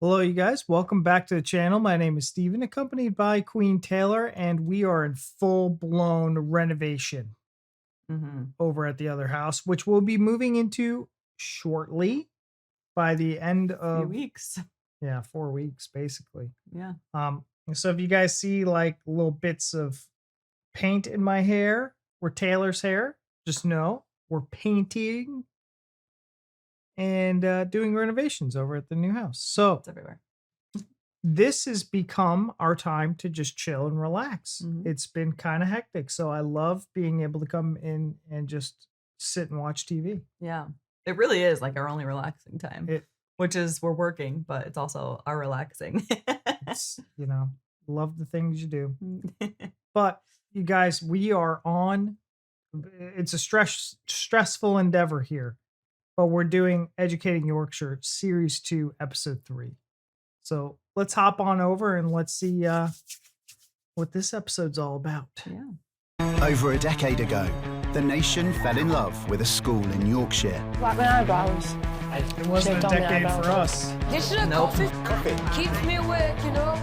Hello, you guys. Welcome back to the channel. My name is Steven, accompanied by Queen Taylor, and we are in full-blown renovation over at the other house, which we'll be moving into shortly by the end of few weeks. Yeah, 4 weeks, basically. Yeah. So if you guys see like little bits of paint in my hair or Taylor's hair, just know we're painting and doing renovations over at the new house. So It's everywhere. this has become our time to just chill and relax. Mhm. It's been kind of hectic. So I love being able to come in and just sit and watch TV. Yeah. It really is like our only relaxing time, which is we're working, but it's also our relaxing. It's, love the things you do. But you guys, we are on, it's a stressful endeavor here, but we're doing Educating Yorkshire Series 2, Episode 3. So let's hop on over and let's see what this episode's all about. Yeah. Over a decade ago, the nation fell in love with a school in Yorkshire. Like my eyebrows. It wasn't a decade for us. This is a coffee. Keeps me awake, you know.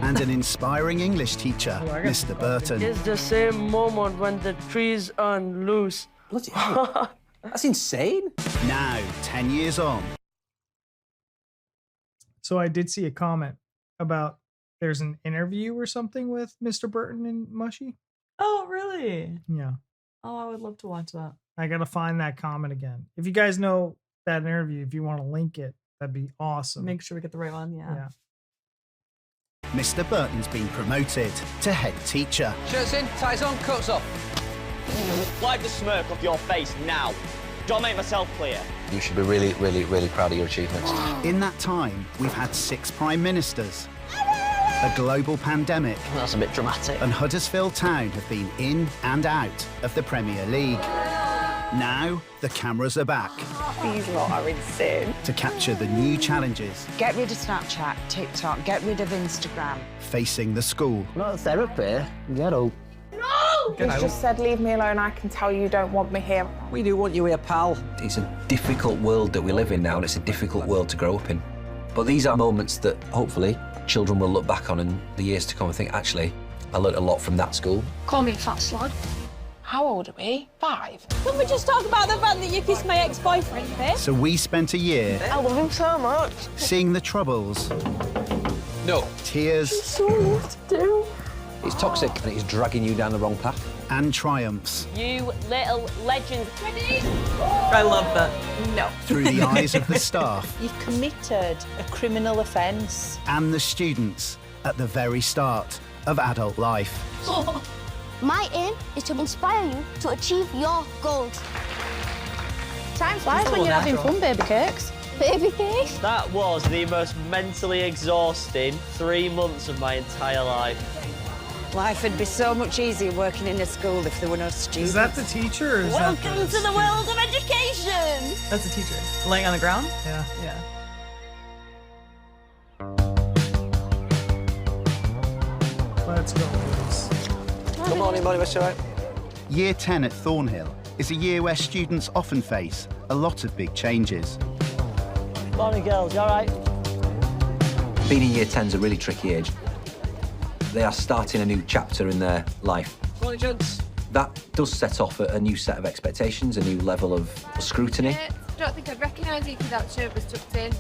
And an inspiring English teacher, Mr. Burton. It's the same moment when the trees aren't loose. Bloody hell. That's insane. Now, 10 years on. So I did see a comment about there's an interview or something with Mr. Burton and Mushy. Oh, really? Yeah. Oh, I would love to watch that. I got to find that comment again. If you guys know that interview, if you want to link it, that'd be awesome. Make sure we get the right one. Yeah. Mr. Burton's been promoted to head teacher. Shirts in, ties on, coats off. Wipe the smirk off your face now. Don't make myself clear. You should be really, really, really proud of your achievements. In that time, we've had 6 prime ministers, a global pandemic, That's a bit dramatic. and Huddersfield Town have been in and out of the Premier League. Now, the cameras are back These lot are insane. to capture the new challenges Get rid of Snapchat, TikTok, get rid of Instagram. facing the school. Not therapy. Get up. He's just said, leave me alone, I can tell you don't want me here. We do want you here, pal. It's a difficult world that we live in now, and it's a difficult world to grow up in. But these are moments that, hopefully, children will look back on in the years to come and think, actually, I learnt a lot from that school. Call me a fat slod. How old are we? 5? Can we just talk about the fact that you kissed my ex-boyfriend, babe? So we spent a year I love him so much. seeing the troubles, No. tears, So what to do? It's toxic, and it's dragging you down the wrong path. and triumphs You little legend. Ready? I love that. No. through the eyes of the staff You've committed a criminal offence. and the students at the very start of adult life. My aim is to inspire you to achieve your goals. Time flies when you're having fun, baby cakes. Baby cake. That was the most mentally exhausting 3 months of my entire life. Life would be so much easier working in a school if there were no students. Is that the teacher? Or is Welcome that to the world of education. That's a teacher. Laying on the ground? Yeah. Yeah. Let's go, boys. Good morning, buddy. What's all right? Year 10 at Thornhill is a year where students often face a lot of big changes. Morning, girls. You all right? Being in year 10 is a really tricky age. They are starting a new chapter in their life. Morning, gents. That does set off a new set of expectations, a new level of scrutiny. I don't think I'd recognise you because that shirt was tucked in.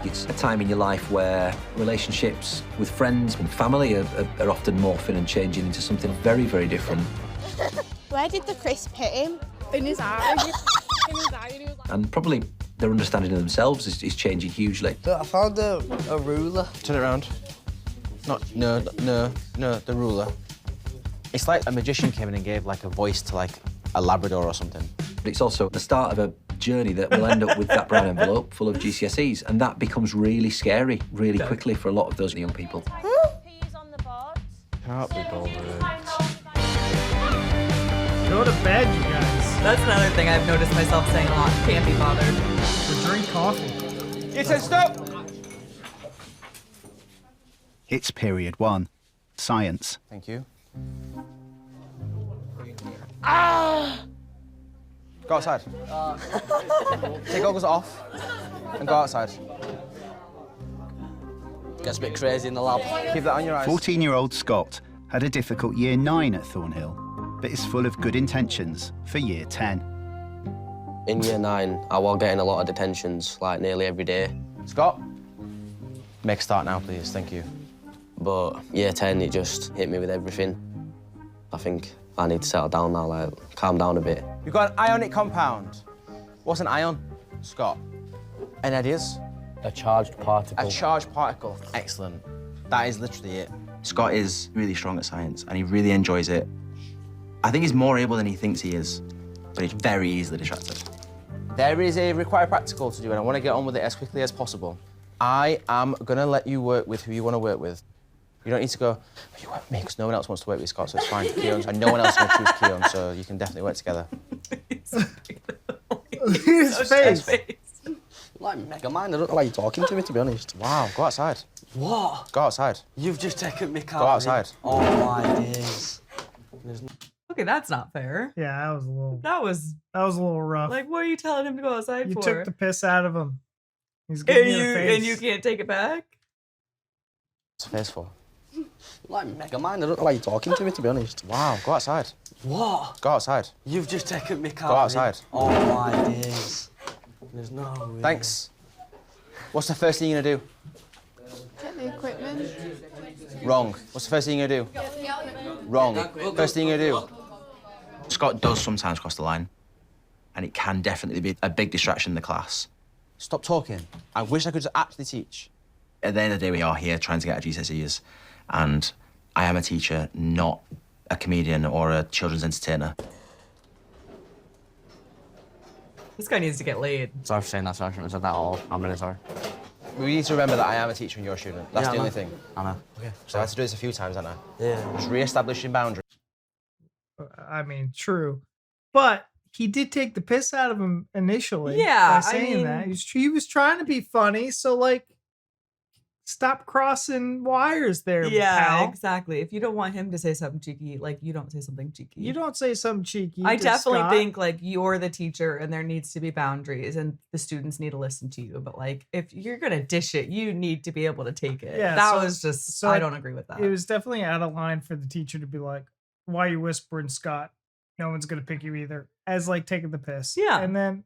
It's a time in your life where relationships with friends and family are often morphing and changing into something very, very different. Where did the crisp hit him? In his eye. In his eye. And he was like... And probably their understanding of themselves is changing hugely. So I found a ruler. Turn it around. No, the ruler. It's like a magician came in and gave like a voice to like a Labrador or something. But it's also the start of a journey that will end up with that brown envelope full of GCSEs, and that becomes really scary really quickly for a lot of those young people. Can't be bothered. Go to bed, you guys. That's another thing I've noticed myself saying a lot. Can't be bothered. Or drink coffee. You said stop! It's period 1, science. Thank you. Go outside. Take goggles off and go outside. Gets a bit crazy in the lab. Keep that on your eyes. 14-year-old Scott had a difficult year 9 at Thornhill, but is full of good intentions for year 10. In year 9, I was getting a lot of detentions, like nearly every day. Scott, make a start now, please. Thank you. But year 10, it just hit me with everything. I think I need to settle down now, like, calm down a bit. We've got an ionic compound. What's an ion, Scott? Any ideas? A charged particle. A charged particle. Excellent. That is literally it. Scott is really strong at science and he really enjoys it. I think he's more able than he thinks he is, but he's very easily distracted. There is a required practical to do, and I want to get on with it as quickly as possible. I am going to let you work with who you want to work with. You don't need to go, you work with me, because no one else wants to work with Scott, so it's fine. Keon, and no one else is going to choose Keon, so you can definitely work together. His face. Like mega mind, I don't know why you're talking to me, to be honest. Wow, go outside. What? Go outside. You've just taken me car. Go outside. Oh my days. Okay, that's not fair. Yeah, that was a little. That was a little rough. like, what are you telling him to go outside You for? took the piss out of him. He's giving you the face. And you can't take it back? What's the face for? Like mega mind, I don't know why you're talking to me, to be honest. Wow, go outside. What? Go outside. You've just taken me car. Go outside. Oh my days. There's no way. Thanks. What's the first thing you're going to do? Get the equipment. Wrong. What's the first thing you're going to do? Wrong. First thing you're going to do? Scott does sometimes cross the line, and it can definitely be a big distraction in the class. Stop talking. I wish I could actually teach. At the end of the day, we are here trying to get our GCSEs, and I am a teacher, not a comedian or a children's entertainer. This guy needs to get laid. Sorry for saying that, sorry, I shouldn't have said that at all. I'm really sorry. We need to remember that I am a teacher and you're a student. That's Yeah, the I only know. thing. I know. Okay. So I had to do this a few times, haven't I? Yeah. Just re-establishing boundaries. I mean, true. But he did take the piss out of him initially. Yeah, by saying that. He was trying to be funny, so, like, stop crossing wires there, Yeah, pal. exactly. If you don't want him to say something cheeky, like, you don't say something cheeky. You don't say something cheeky. I to definitely Scott. think, like, you're the teacher and there needs to be boundaries and the students need to listen to you. But, like, if you're going to dish it, you need to be able to take it. Yeah, that so- was just, so I don't agree with that. It was definitely out of line for the teacher to be like, why are you whispering, Scott? No one's going to pick you either. As, like, taking the piss. Yeah. And then,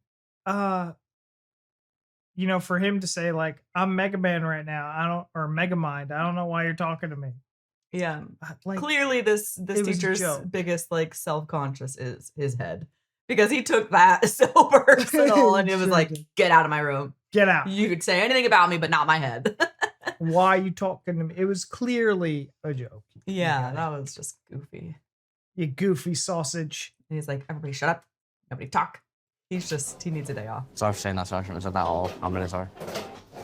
you know, for him to say, like, I'm Mega Man right now, or Mega Mind, I don't know why you're talking to me. Yeah. Like, Clearly this it was a teacher's joke. biggest, like, self-conscious is his head. Because he took that so personal and it was like, get out of my room. Get out. You could say anything about me, but not my head. Why are you talking to me? It was clearly a joke. Yeah, that was just goofy. You goofy sausage. And he's like, everybody shut up. Nobody talk. He needs a day off. Sorry for saying that, sorry, I shouldn't have said that at all. I'm really sorry.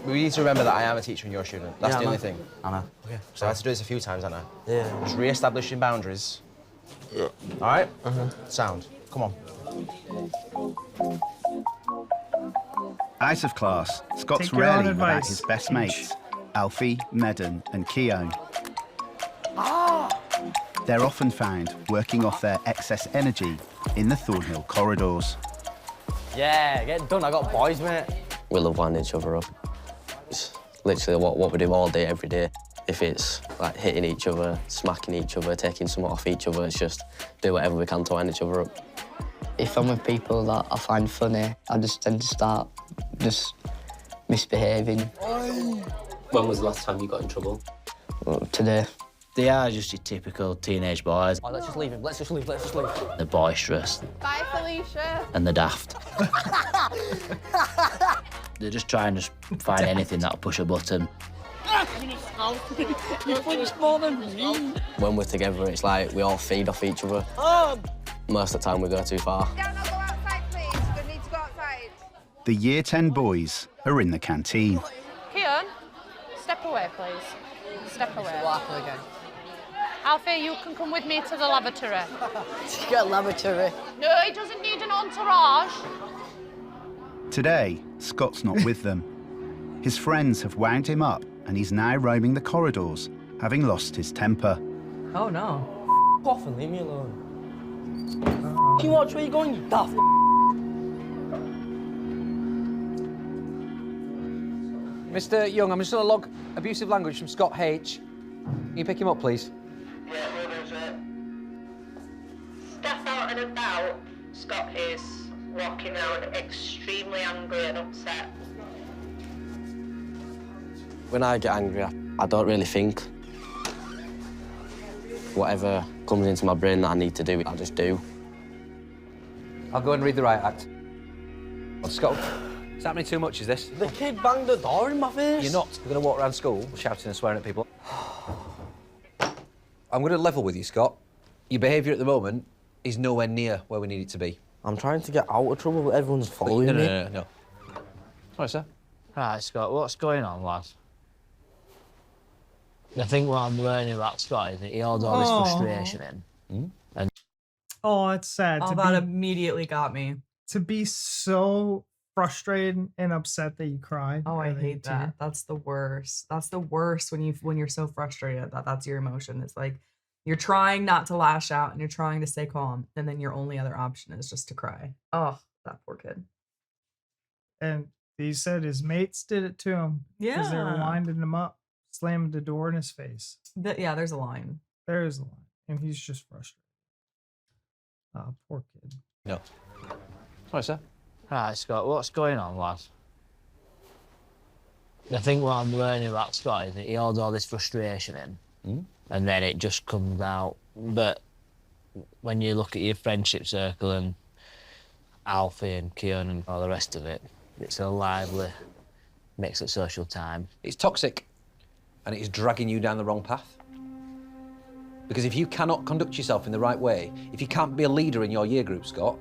We need to remember that I am a teacher and you're a student. That's Yeah, the I only know. thing. I know. Okay. So I had to do this a few times, haven't I? Yeah. Just re-establishing boundaries. Yeah. All right? Sound. Come on. Out of class, Scott's Take your own rarely without advice. his best mates, Alfie, Medden and Keown. They're often found working off their excess energy in the Thornhill corridors. Yeah, get done. I got boys, mate. We love winding each other up. It's literally what we do all day, every day. If it's like hitting each other, smacking each other, taking something off each other, it's just do whatever we can to wind each other up. If I'm with people that I find funny, I just tend to start just misbehaving. When was the last time you got in trouble? Today. They are just your typical teenage boys. Oh, let's just leave him. Let's just leave. Let's just leave. They're boisterous Bye, Felicia. and they're daft. They're just trying to find anything that'll push a button. You punched more than me. When we're together, it's like we all feed off each other. Most of the time, we go too far. The Year 10 boys are in the canteen. Keon, step away, please. Step away. What happened again? Alfie, you can come with me to the lavatory. You got a lavatory. No, he doesn't need an entourage. Today, Scott's not with them. His friends have wound him up and he's now roaming the corridors, having lost his temper. Oh, no. Off and leave me alone. Can you watch where you're going, you daft? Mr. Young, I'm just going to log abusive language from Scott H. Can you pick him up, please? Yeah, step out and about. Scott is walking around extremely angry and upset. When I get angry, I don't really think. Whatever comes into my brain that I need to do, I just do. I'll go and read the riot act. Well, Scott, is happening too much, is this? The kid banged the door in my face. You're not going to walk around school shouting and swearing at people. I'm going to level with you, Scott. Your behaviour at the moment is nowhere near where we need it to be. I'm trying to get out of trouble, but everyone's following me. No. Sorry, sir. Right, Scott, what's going on, lad? I think what I'm learning about Scott is that he holds all this frustration in. And it's sad. That immediately got me. To be so frustrated and upset that you cry. Oh, I hate that. That's the worst. That's the worst when you're so frustrated that's your emotion. It's like you're trying not to lash out and you're trying to stay calm, and then your only other option is just to cry. Oh, that poor kid. And he said his mates did it to him. Yeah. Because they were winding him up, slamming the door in his face. There's a line. There is a line. And he's just frustrated. Oh, poor kid. No. Sorry, sir. right, Scott, what's going on, lad? I think what I'm learning about Scott is that he holds all this frustration in, and then it just comes out. But when you look at your friendship circle and Alfie and Kieran and all the rest of it, it's a lively mix of social time. It's toxic, and it is dragging you down the wrong path. Because if you cannot conduct yourself in the right way, if you can't be a leader in your year group, Scott,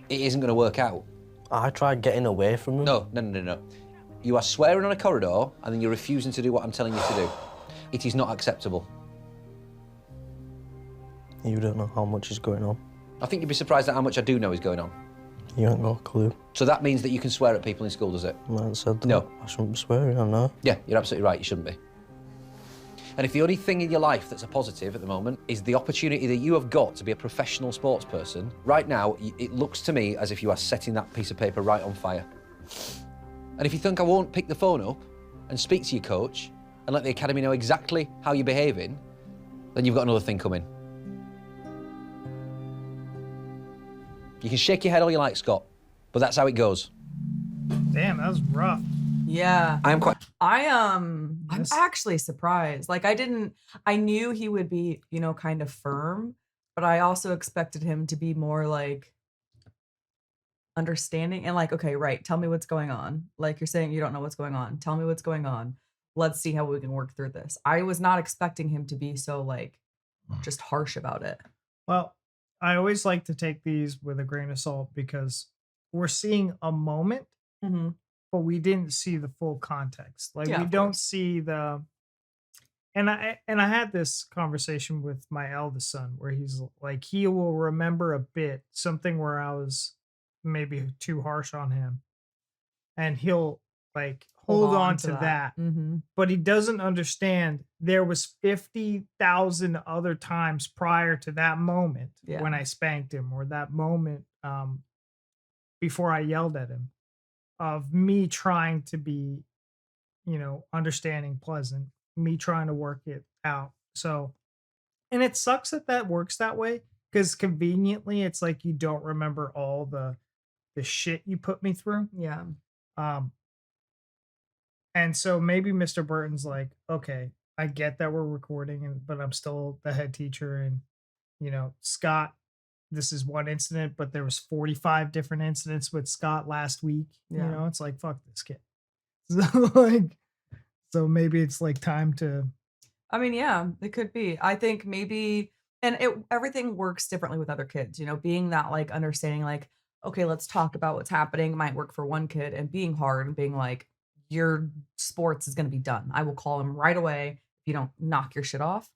it isn't going to work out. I tried getting away from him. No. You are swearing on a corridor, and then you're refusing to do what I'm telling you to do. It is not acceptable. You don't know how much is going on. I think you'd be surprised at how much I do know is going on. You ain't got a clue. So that means that you can swear at people in school, does it? I haven't said that. No. I shouldn't be swearing, I know. Yeah, you're absolutely right, you shouldn't be. And if the only thing in your life that's a positive at the moment is the opportunity that you have got to be a professional sports person, right now, it looks to me as if you are setting that piece of paper right on fire. And if you think I won't pick the phone up and speak to your coach and let the academy know exactly how you're behaving, then you've got another thing coming. You can shake your head all you like, Scott, but that's how it goes. Damn, that was rough. Yeah. I'm actually surprised. Like I knew he would be, kind of firm, but I also expected him to be more like understanding and like, okay, right, tell me what's going on. Like you're saying you don't know what's going on. Tell me what's going on. Let's see how we can work through this. I was not expecting him to be so like just harsh about it. Well, I always like to take these with a grain of salt because we're seeing a moment, but we didn't see the full context. Like we don't see the. And I had this conversation with my eldest son where he's like, he will remember a bit, something where I was maybe too harsh on him, and he'll like hold on to that. But he doesn't understand there was 50,000 other times prior to that moment when I spanked him, or that moment before I yelled at him, of me trying to be, understanding, pleasant, me trying to work it out. So, and it sucks that works that way, because conveniently it's like you don't remember all the shit you put me through. Yeah. And so maybe Mr. Burton's like, okay, I get that we're recording, but I'm still the head teacher, and Scott, this is one incident, but there was 45 different incidents with Scott last week. Yeah. It's like, fuck this kid. So maybe it's like time to. I mean, yeah, it could be. I think maybe, and everything works differently with other kids. Being that like understanding, like, okay, let's talk about what's happening might work for one kid, and being hard and being like, your sports is going to be done. I will call him right away if you don't knock your shit off.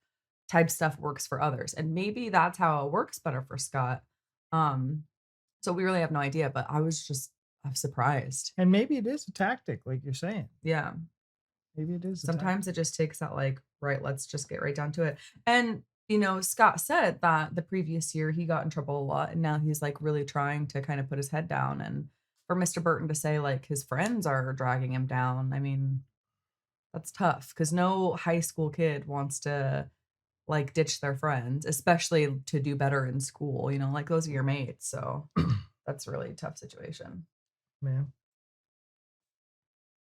Type stuff works for others. And maybe that's how it works better for Scott. So we really have no idea, but I'm surprised. And maybe it is a tactic, like you're saying. Yeah. Maybe it is. Sometimes it just takes that like, right, let's just get right down to it. And, Scott said that the previous year he got in trouble a lot, and now he's like really trying to kind of put his head down and for Mr. Burton to say like his friends are dragging him down, I mean, that's tough because no high school kid wants to like ditch their friends, especially to do better in school, you know, like those are your mates. So that's a really tough situation. Man.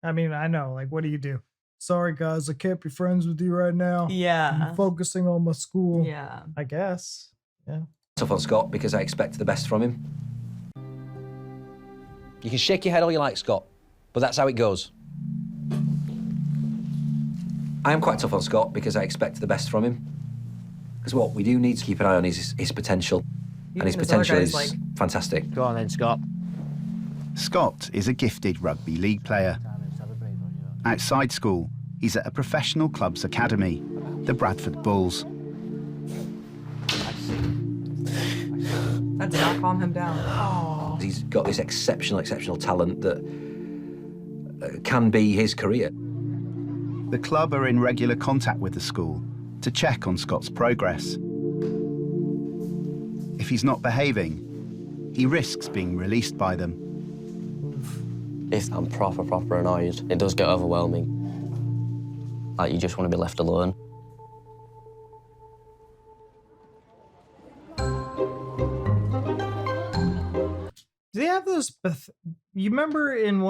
I mean, I know, like, what do you do? Sorry, guys, I can't be friends with you right now. Yeah. I'm focusing on my school. Yeah. I guess. Yeah. Tough on Scott because I expect the best from him. You can shake your head all you like, Scott, but that's how it goes. I am quite tough on Scott because I expect the best from him. Because what we do need to keep an eye on is his potential. And his potential is fantastic. Go on then, Scott. Scott is a gifted rugby league player. Outside school, he's at a professional club's academy, the Bradford Bulls. That did not calm him down. Oh. He's got this exceptional talent that can be his career. The club are in regular contact with the school to check on Scott's progress. If he's not behaving, he risks being released by them. If I'm proper annoyed, it does get overwhelming. Like, you just want to be left alone. Do they have those? You remember in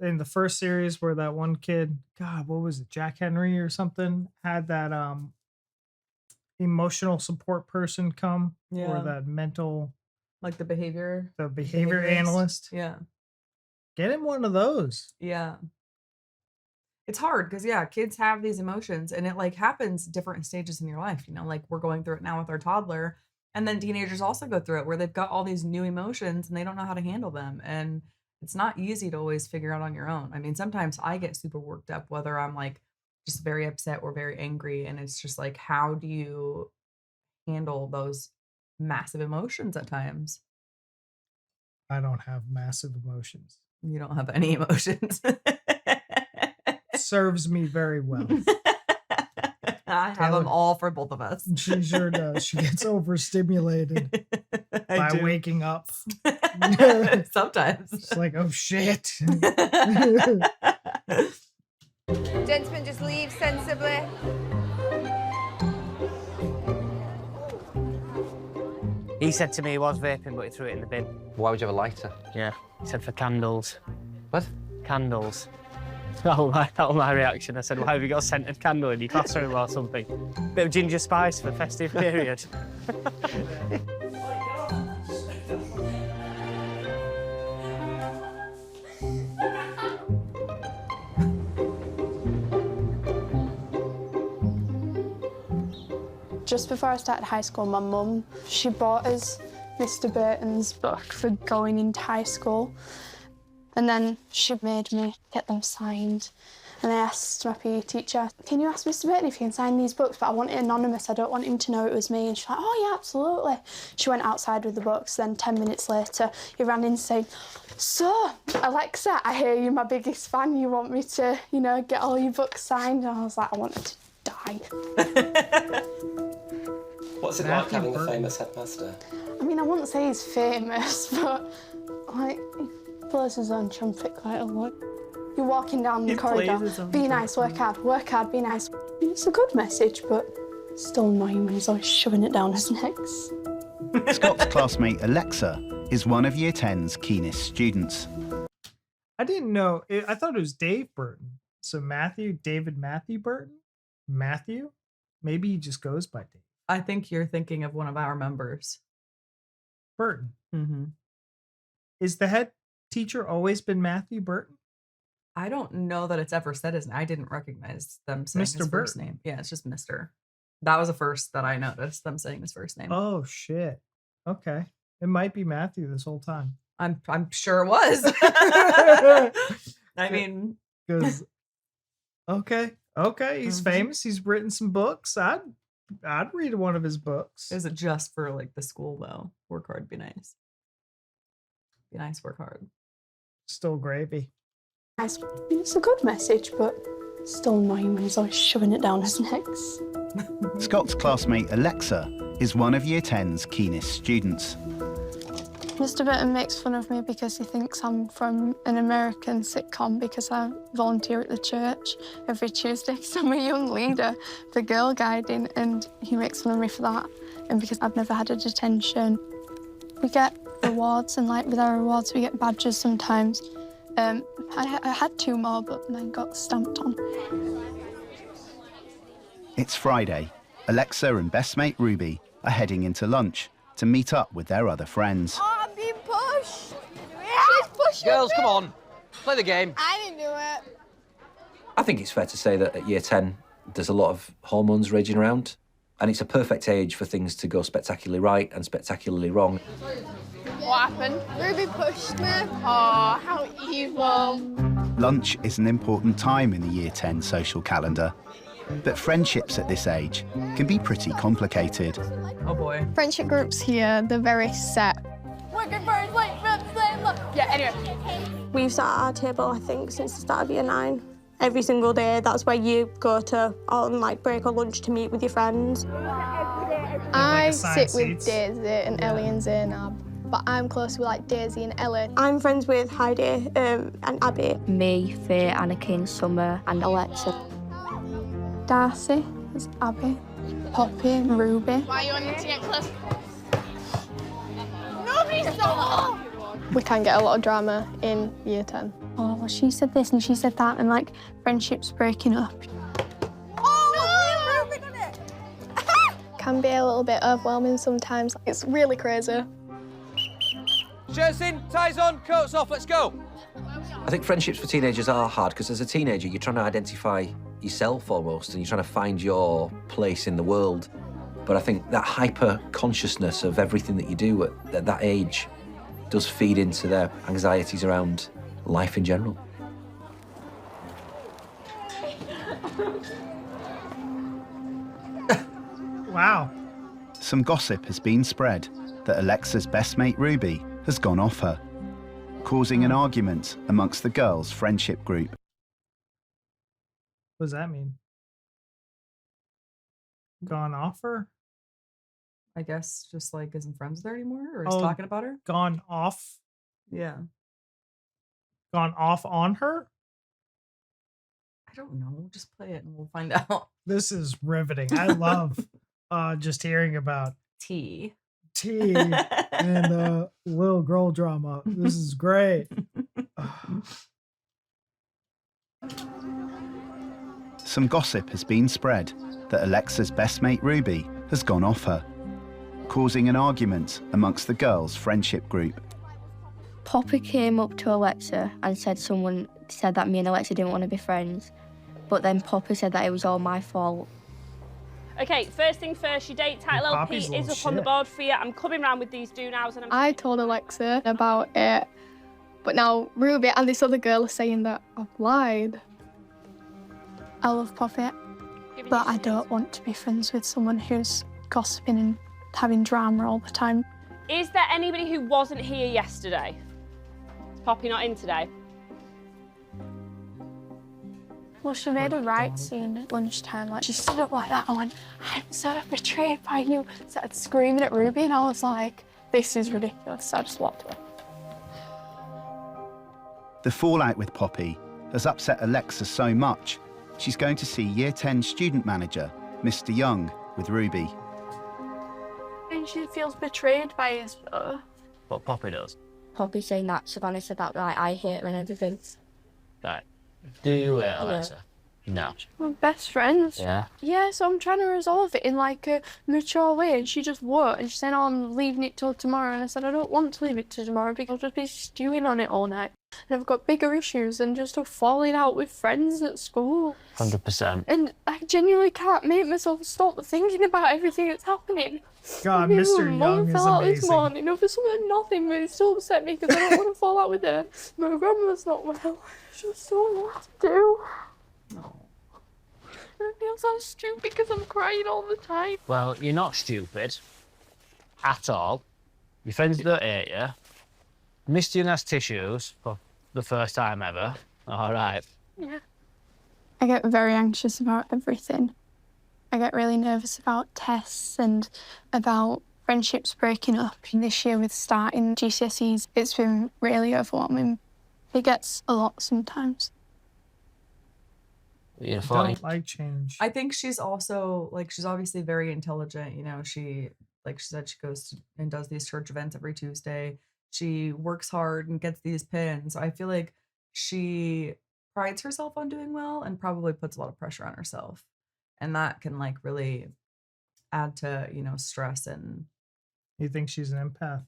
in the first series where that one kid, God, what was it, Jack Henry or something, had that emotional support person come, or that mental, like the behavior analyst. Yeah. Get him one of those. Yeah. It's hard because, kids have these emotions and it like happens different stages in your life. You know, like we're going through it now with our toddler. And then teenagers also go through it where they've got all these new emotions and they don't know how to handle them. And it's not easy to always figure out on your own. I mean, sometimes I get super worked up, whether I'm like just very upset or very angry. And it's just like, how do you handle those massive emotions at times? I don't have massive emotions. You don't have any emotions. Serves me very well. I have them all for both of us. She sure does. She gets overstimulated by waking up. Sometimes. It's like, oh shit. Gentlemen, just leave sensibly. He said to me he was vaping, but he threw it in the bin. Why would you have a lighter? Yeah, he said for candles. What? Candles. That was my reaction. I said, why have you got a scented candle in your classroom or something? Bit of ginger spice for the festive period. Just before I started high school, my mum, she bought us Mr. Burton's book for going into high school. And then she made me get them signed. And I asked my PE teacher, can you ask Mr. Burton if he can sign these books? But I want it anonymous, I don't want him to know it was me. And she's like, oh yeah, absolutely. She went outside with the books, then 10 minutes later, he ran in saying, so, Alexa, I hear you're my biggest fan, you want me to, you know, get all your books signed? And I was like, I wanted to die. What's it like having a famous headmaster? I mean, I wouldn't say he's famous, but, like, he blows his own trumpet quite a lot. You're walking down the corridor, be nice, work hard, be nice. It's a good message, but still annoying when he's always shoving it down his necks. Scott's classmate Alexa is one of Year 10's keenest students. I didn't know. I thought it was Dave Burton. So David Matthew Burton? Matthew? Maybe he just goes by Dave. I think you're thinking of one of our members. Burton. Mm-hmm. Is the head teacher always been Matthew Burton? I don't know that it's ever said his name. I didn't recognize them saying Mr. his first Burton. name. Yeah, it's just Mr. That was the first that I noticed, them saying his first name. Oh, shit. Okay. It might be Matthew this whole time. I'm sure it was. I mean... Okay, he's famous. He's written some books. I'd read one of his books. Is it just for like the school though? Work hard, be nice. Be nice, work hard. Still gravy. It's a good message, but still annoying when he's always shoving it down his necks. Scott's classmate Alexa is one of Year 10's keenest students. Mr. Burton makes fun of me because he thinks I'm from an American sitcom because I volunteer at the church every Tuesday because I'm a young leader for girl guiding, and he makes fun of me for that, and because I've never had a detention. We get rewards, and like with our rewards we get badges sometimes. I had 2 more but then got stamped on. It's Friday. Alexa and best mate Ruby are heading into lunch to meet up with their other friends. Oh, I'm being pushed. She's pushing Girls, me. come on. Play the game. I didn't do it. I think it's fair to say that at year 10, there's a lot of hormones raging around, and it's a perfect age for things to go spectacularly right and spectacularly wrong. What happened? Ruby pushed me. Oh, how evil. Lunch is an important time in the year 10 social calendar, but friendships at this age can be pretty complicated. Oh boy. Friendship groups here, they're very set. Working first, wait, yeah, anyway. We've sat at our table, I think, since the start of year 9. Every single day, that's where you go to on like break or lunch to meet with your friends. I sit with Daisy and Ellie and Zainab, but I'm close with like Daisy and Ellie. I'm friends with Heidi and Abby. Me, Faye, Anakin, Summer and Alexa. Darcy, there's Abby, Poppy and Ruby. Why are you wanting to get close? Nobody saw. We can get a lot of drama in year 10. Oh, well, she said this and she said that, and like friendships breaking up. Oh, no, Ruby done it. Can be a little bit overwhelming sometimes. It's really crazy. Shirts in, ties on, coats off, let's go. I think friendships for teenagers are hard because as a teenager, you're trying to identify yourself almost, and you're trying to find your place in the world. But I think that hyper-consciousness of everything that you do at that age does feed into their anxieties around life in general. Wow. Some gossip has been spread that Alexa's best mate Ruby has gone off her, causing an argument amongst the girls' friendship group. What does that mean? Gone off her? I guess just like isn't friends with her anymore, or is talking about her. Gone off? Yeah. Gone off on her? I don't know. Just play it and we'll find out. This is riveting. I love just hearing about Tea and little girl drama. This is great. Some gossip has been spread that Alexa's best mate Ruby has gone off her, causing an argument amongst the girls' friendship group. Poppy came up to Alexa and said someone said that me and Alexa didn't want to be friends, but then Poppy said that it was all my fault. Okay, first thing first, your date title LP is up on the board for you. I'm coming round with these do nows and I told Alexa about it, but now Ruby and this other girl are saying that I've lied. I love Poppy, but I don't want to be friends with someone who's gossiping and having drama all the time. Is there anybody who wasn't here yesterday? Is Poppy not in today? Well, she made a right scene at lunchtime. Like, she stood up like that. I went, I'm so betrayed by you. Started screaming at Ruby, and I was like, this is ridiculous. So I just walked away. The fallout with Poppy has upset Alexa so much, she's going to see Year 10 student manager, Mr. Young, with Ruby. And she feels betrayed by his brother. What Poppy does. Poppy saying that Savannah said that, like, I hate her and everything. Right. Do you hate Alexa? No. We're best friends. Yeah? Yeah, so I'm trying to resolve it in like a mature way, and she just won't. And she said, oh, I'm leaving it till tomorrow. And I said, I don't want to leave it till tomorrow because I'll just be stewing on it all night. And I've got bigger issues than just falling out with friends at school. 100%. And I genuinely can't make myself stop thinking about everything that's happening. God, Maybe Mr. my Young mum is fell out this amazing. morning over something nothing, but it still upset me because I don't want to fall out with her. My grandma's not well. I just don't know what to do. No. I feel so stupid because I'm crying all the time. Well, you're not stupid. At all. Your friends don't hate you. Mr. Young has tissues for the first time ever. All right. Yeah. I get very anxious about everything. I get really nervous about tests and about friendships breaking up. And this year with starting GCSEs, it's been really overwhelming. It gets a lot sometimes. I don't like change. I think she's also like, she's obviously very intelligent. You know, she said, she goes and does these church events every Tuesday. She works hard and gets these pins. I feel like she prides herself on doing well and probably puts a lot of pressure on herself. And that can like really add to, you know, stress. And You think she's an empath?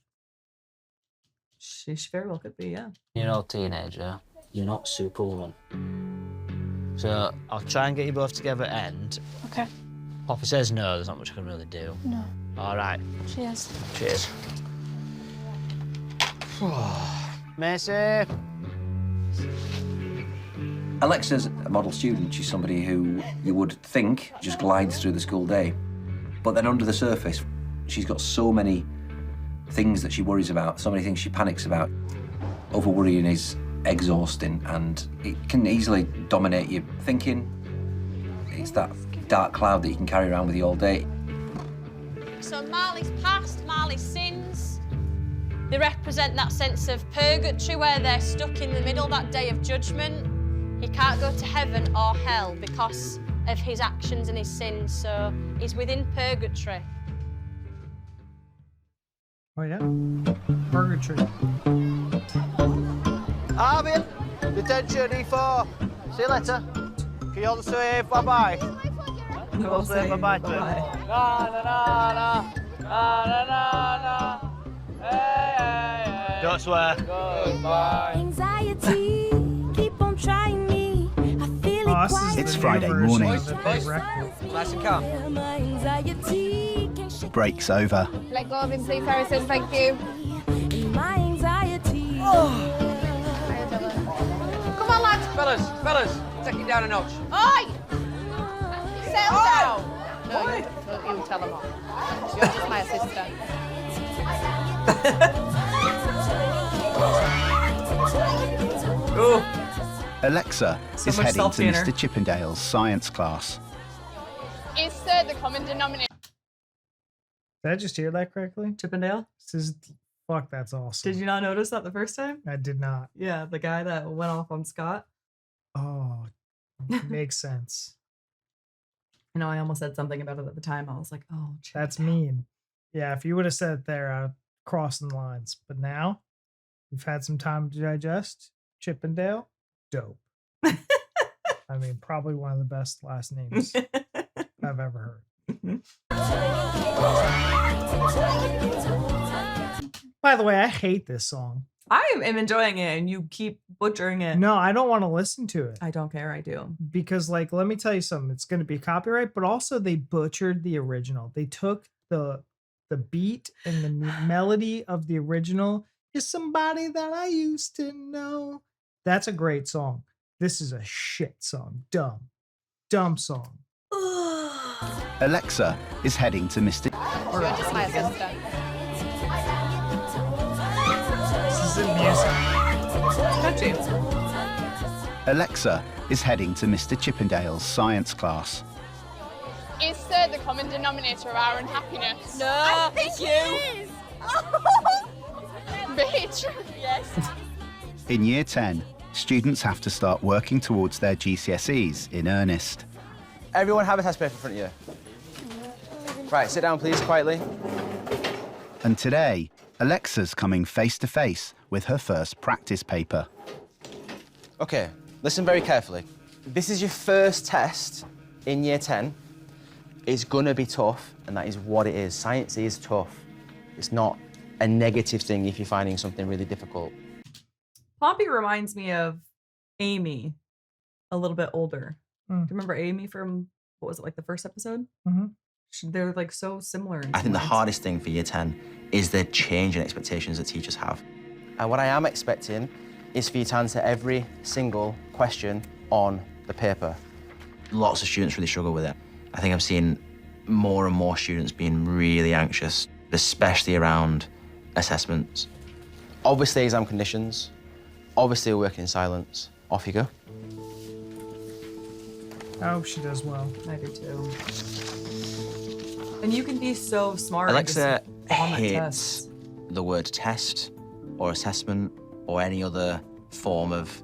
She very well could be, yeah. You're no teenager. You're not Superwoman. So I'll try and get you both together at end. Okay. Poppy says no, there's not much I can really do. No. All right. Cheers. Cheers. Macy. Alexa's a model student. She's somebody who you would think just glides through the school day. But then under the surface, she's got so many things that she worries about, so many things she panics about. Over-worrying is exhausting and it can easily dominate your thinking. It's that dark cloud that you can carry around with you all day. So Marley's past, Marley's sins, they represent that sense of purgatory where they're stuck in the middle, that day of judgment. He can't go to heaven or hell because of his actions and his sins, so he's within purgatory. Oh, yeah? Purgatory. Arvin, detention, E4. See you later. Can you also say bye-bye? Can you also say bye-bye to him? Hey. Don't swear. Goodbye. Anxiety, keep on trying me. I feel it quite. It's Friday morning. Nice and calm. Break's over. Let go of him, please, Harrison. Thank you. My anxiety. Come on, lads. Fellas, take it down a notch. Oi! Settle down. No, you tell them off. You're just my assistant. Ooh. Alexa So is much heading to self-dinner. Mr. Chippendale's science class. Is the common denominator? Did I just hear that correctly? Chippendale? Fuck, that's awesome. Did you not notice that the first time? I did not. Yeah, the guy that went off on Scott. Oh, makes sense. I know I almost said something about it at the time. I was like, oh, That's mean. Yeah, if you would have said it there, I'd crossing the lines. But now, we've had some time to digest. Chippendale, dope. I mean, probably one of the best last names I've ever heard. By the way, I hate this song. I am enjoying it and you keep butchering it. No, I don't want to listen to it. I don't care, I do. Because, like, let me tell you something. It's going to be copyright, but also they butchered the original. They took the beat and the melody of the original. Is somebody that I used to know. That's a great song. This is a shit song. Dumb song. Alexa is heading to Mr. You're just my assistant. This isn't music. It's catchy. Alexa is heading to Mr. Chippendale's science class. Is the common denominator of our unhappiness? No, I think it's you. Bitch. Yes. In Year 10, students have to start working towards their GCSEs in earnest. Everyone have a test paper in front of you. Right, sit down, please, quietly. And today, Alexa's coming face to face with her first practice paper. Okay, listen very carefully. This is your first test in Year 10. It's gonna be tough, and that is what it is. Science is tough. It's not a negative thing if you're finding something really difficult. Poppy reminds me of Amy, a little bit older. Do you Mm. remember Amy from, what was it, like the first episode? Mm-hmm. They're like so similar. I think the hardest thing for Year 10 is the change in expectations that teachers have. And what I am expecting is for you to answer every single question on the paper. Lots of students really struggle with it. I think I'm seeing more and more students being really anxious, especially around assessments. Obviously, exam conditions. Obviously, we're working in silence. Off you go. I hope she does well. I do too. And you can be so smart. Alexa hates the word test or assessment or any other form of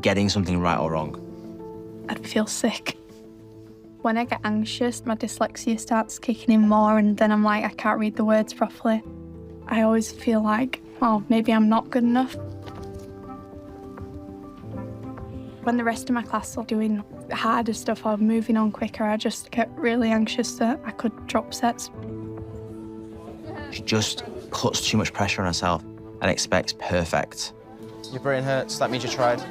getting something right or wrong. I'd feel sick. When I get anxious, my dyslexia starts kicking in more, and then I'm like, I can't read the words properly. I always feel like, oh, maybe I'm not good enough. When the rest of my class are doing harder stuff or moving on quicker, I just get really anxious that I could drop sets. She just puts too much pressure on herself and expects perfect. Your brain hurts, that means you tried.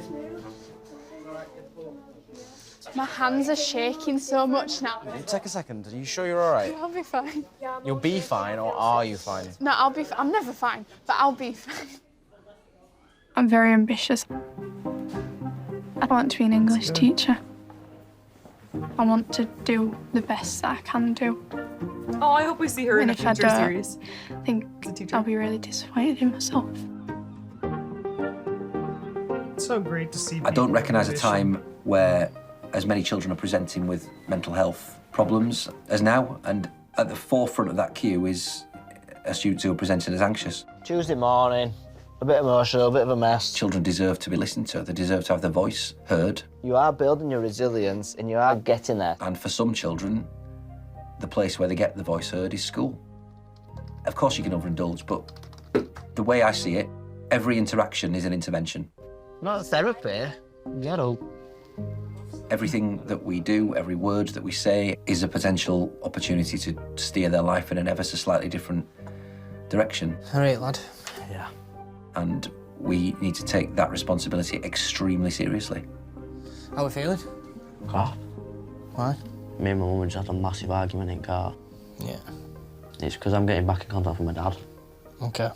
My hands are shaking so much now. Take a second, are you sure you're all right? I'll be fine. You'll be fine, or are you fine? No, I'll be. I'm never fine, but I'll be fine. I'm very ambitious. I want to be an English teacher. I want to do the best that I can do. Oh, I hope we see her in a future series. I think I'll be really disappointed in myself. It's so great to see. I don't recognise a time where as many children are presenting with mental health problems as now, and at the forefront of that queue is students who are presenting as anxious. Tuesday morning, a bit emotional, a bit of a mess. Children deserve to be listened to. They deserve to have their voice heard. You are building your resilience and you are getting there. And for some children, the place where they get the voice heard is school. Of course you can overindulge, but the way I see it, every interaction is an intervention. Not therapy, get up. Everything that we do, every word that we say is a potential opportunity to steer their life in an ever so slightly different direction. All right, lad. Yeah. And we need to take that responsibility extremely seriously. How are we feeling? God. Why? Me and my mum just had a massive argument in car. Yeah. It's because I'm getting back in contact with my dad. Okay.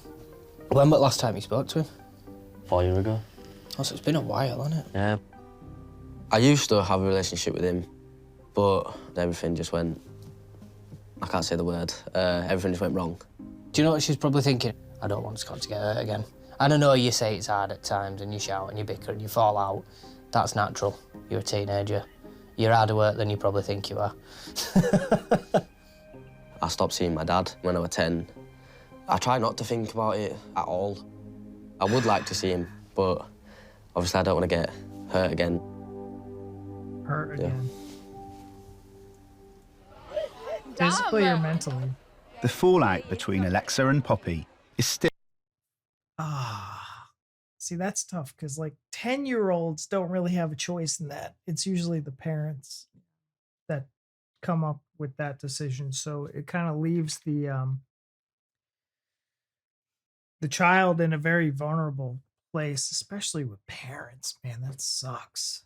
When was the last time you spoke to him? 4 years ago. Oh, so it's been a while, hasn't it? Yeah. I used to have a relationship with him, but everything just went... I can't say the word. Everything just went wrong. Do you know what she's probably thinking? I don't want Scott to get hurt again. And I know you say it's hard at times and you shout and you bicker and you fall out. That's natural. You're a teenager. You're harder work than you probably think you are. I stopped seeing my dad when I was 10. I try not to think about it at all. I would like to see him, but obviously I don't want to get hurt again. Hurt again. Physically or mentally? The fallout between Alexa and Poppy is still... See, that's tough because like 10-year-olds don't really have a choice in that. It's usually the parents that come up with that decision. So it kind of leaves the child in a very vulnerable place, especially with parents. Man, that sucks.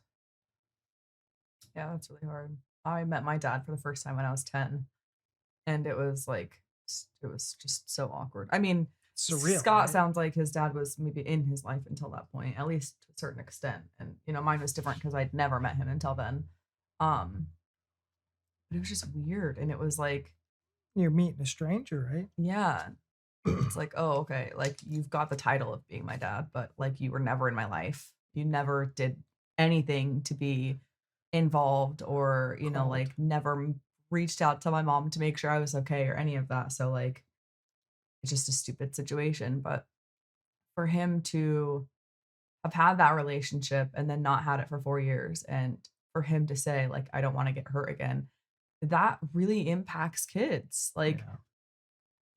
Yeah, that's really hard. I met my dad for the first time when I was 10, and it was just so awkward. I mean, surreal. Scott right? sounds like his dad was maybe in his life until that point, at least to a certain extent. And mine was different because I'd never met him until then. But it was just weird, and it was like you're meeting a stranger, right? Yeah. It's like, oh, okay, like you've got the title of being my dad, but like you were never in my life. You never did anything to be involved or, like never reached out to my mom to make sure I was okay or any of that. So like, it's just a stupid situation. But for him to have had that relationship and then not had it for 4 years, and for him to say like, I don't want to get hurt again, that really impacts kids. Like,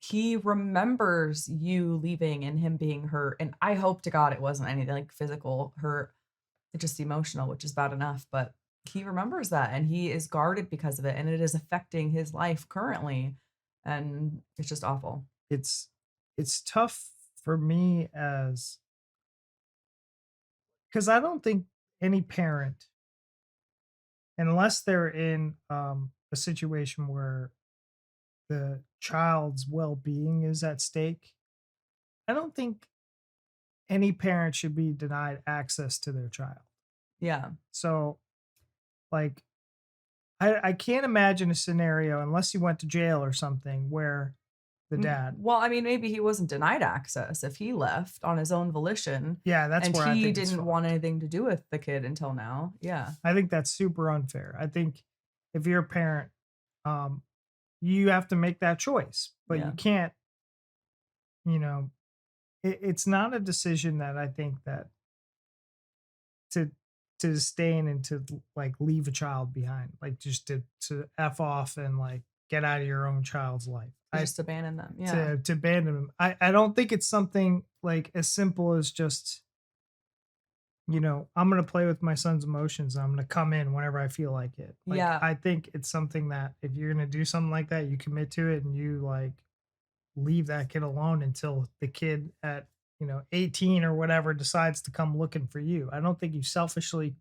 he remembers you leaving and him being hurt. And I hope to God it wasn't anything like physical hurt, it's just emotional, which is bad enough. But he remembers that and he is guarded because of it. And it is affecting his life currently. And it's just awful. It's tough for me because I don't think any parent, unless they're in a situation where the child's well-being is at stake, I don't think any parent should be denied access to their child. Yeah. So, like, I can't imagine a scenario, unless he went to jail or something, where the dad... Well, I mean, maybe he wasn't denied access if he left on his own volition. Yeah, that's where I think he didn't want anything to do with the kid until now. Yeah. I think that's super unfair. I think if you're a parent, you have to make that choice, but Yeah. you can't, you know, it's not a decision that I think that to stay in and to like leave a child behind, like just to F off and like get out of your own child's life. Just abandon them. Yeah. To abandon them. I don't think it's something like as simple as just, you know, I'm going to play with my son's emotions. I'm going to come in whenever I feel like it. Like, Yeah. I think it's something that if you're going to do something like that, you commit to it and you like leave that kid alone until the kid at, you know, 18 or whatever decides to come looking for you. I don't think you selfishly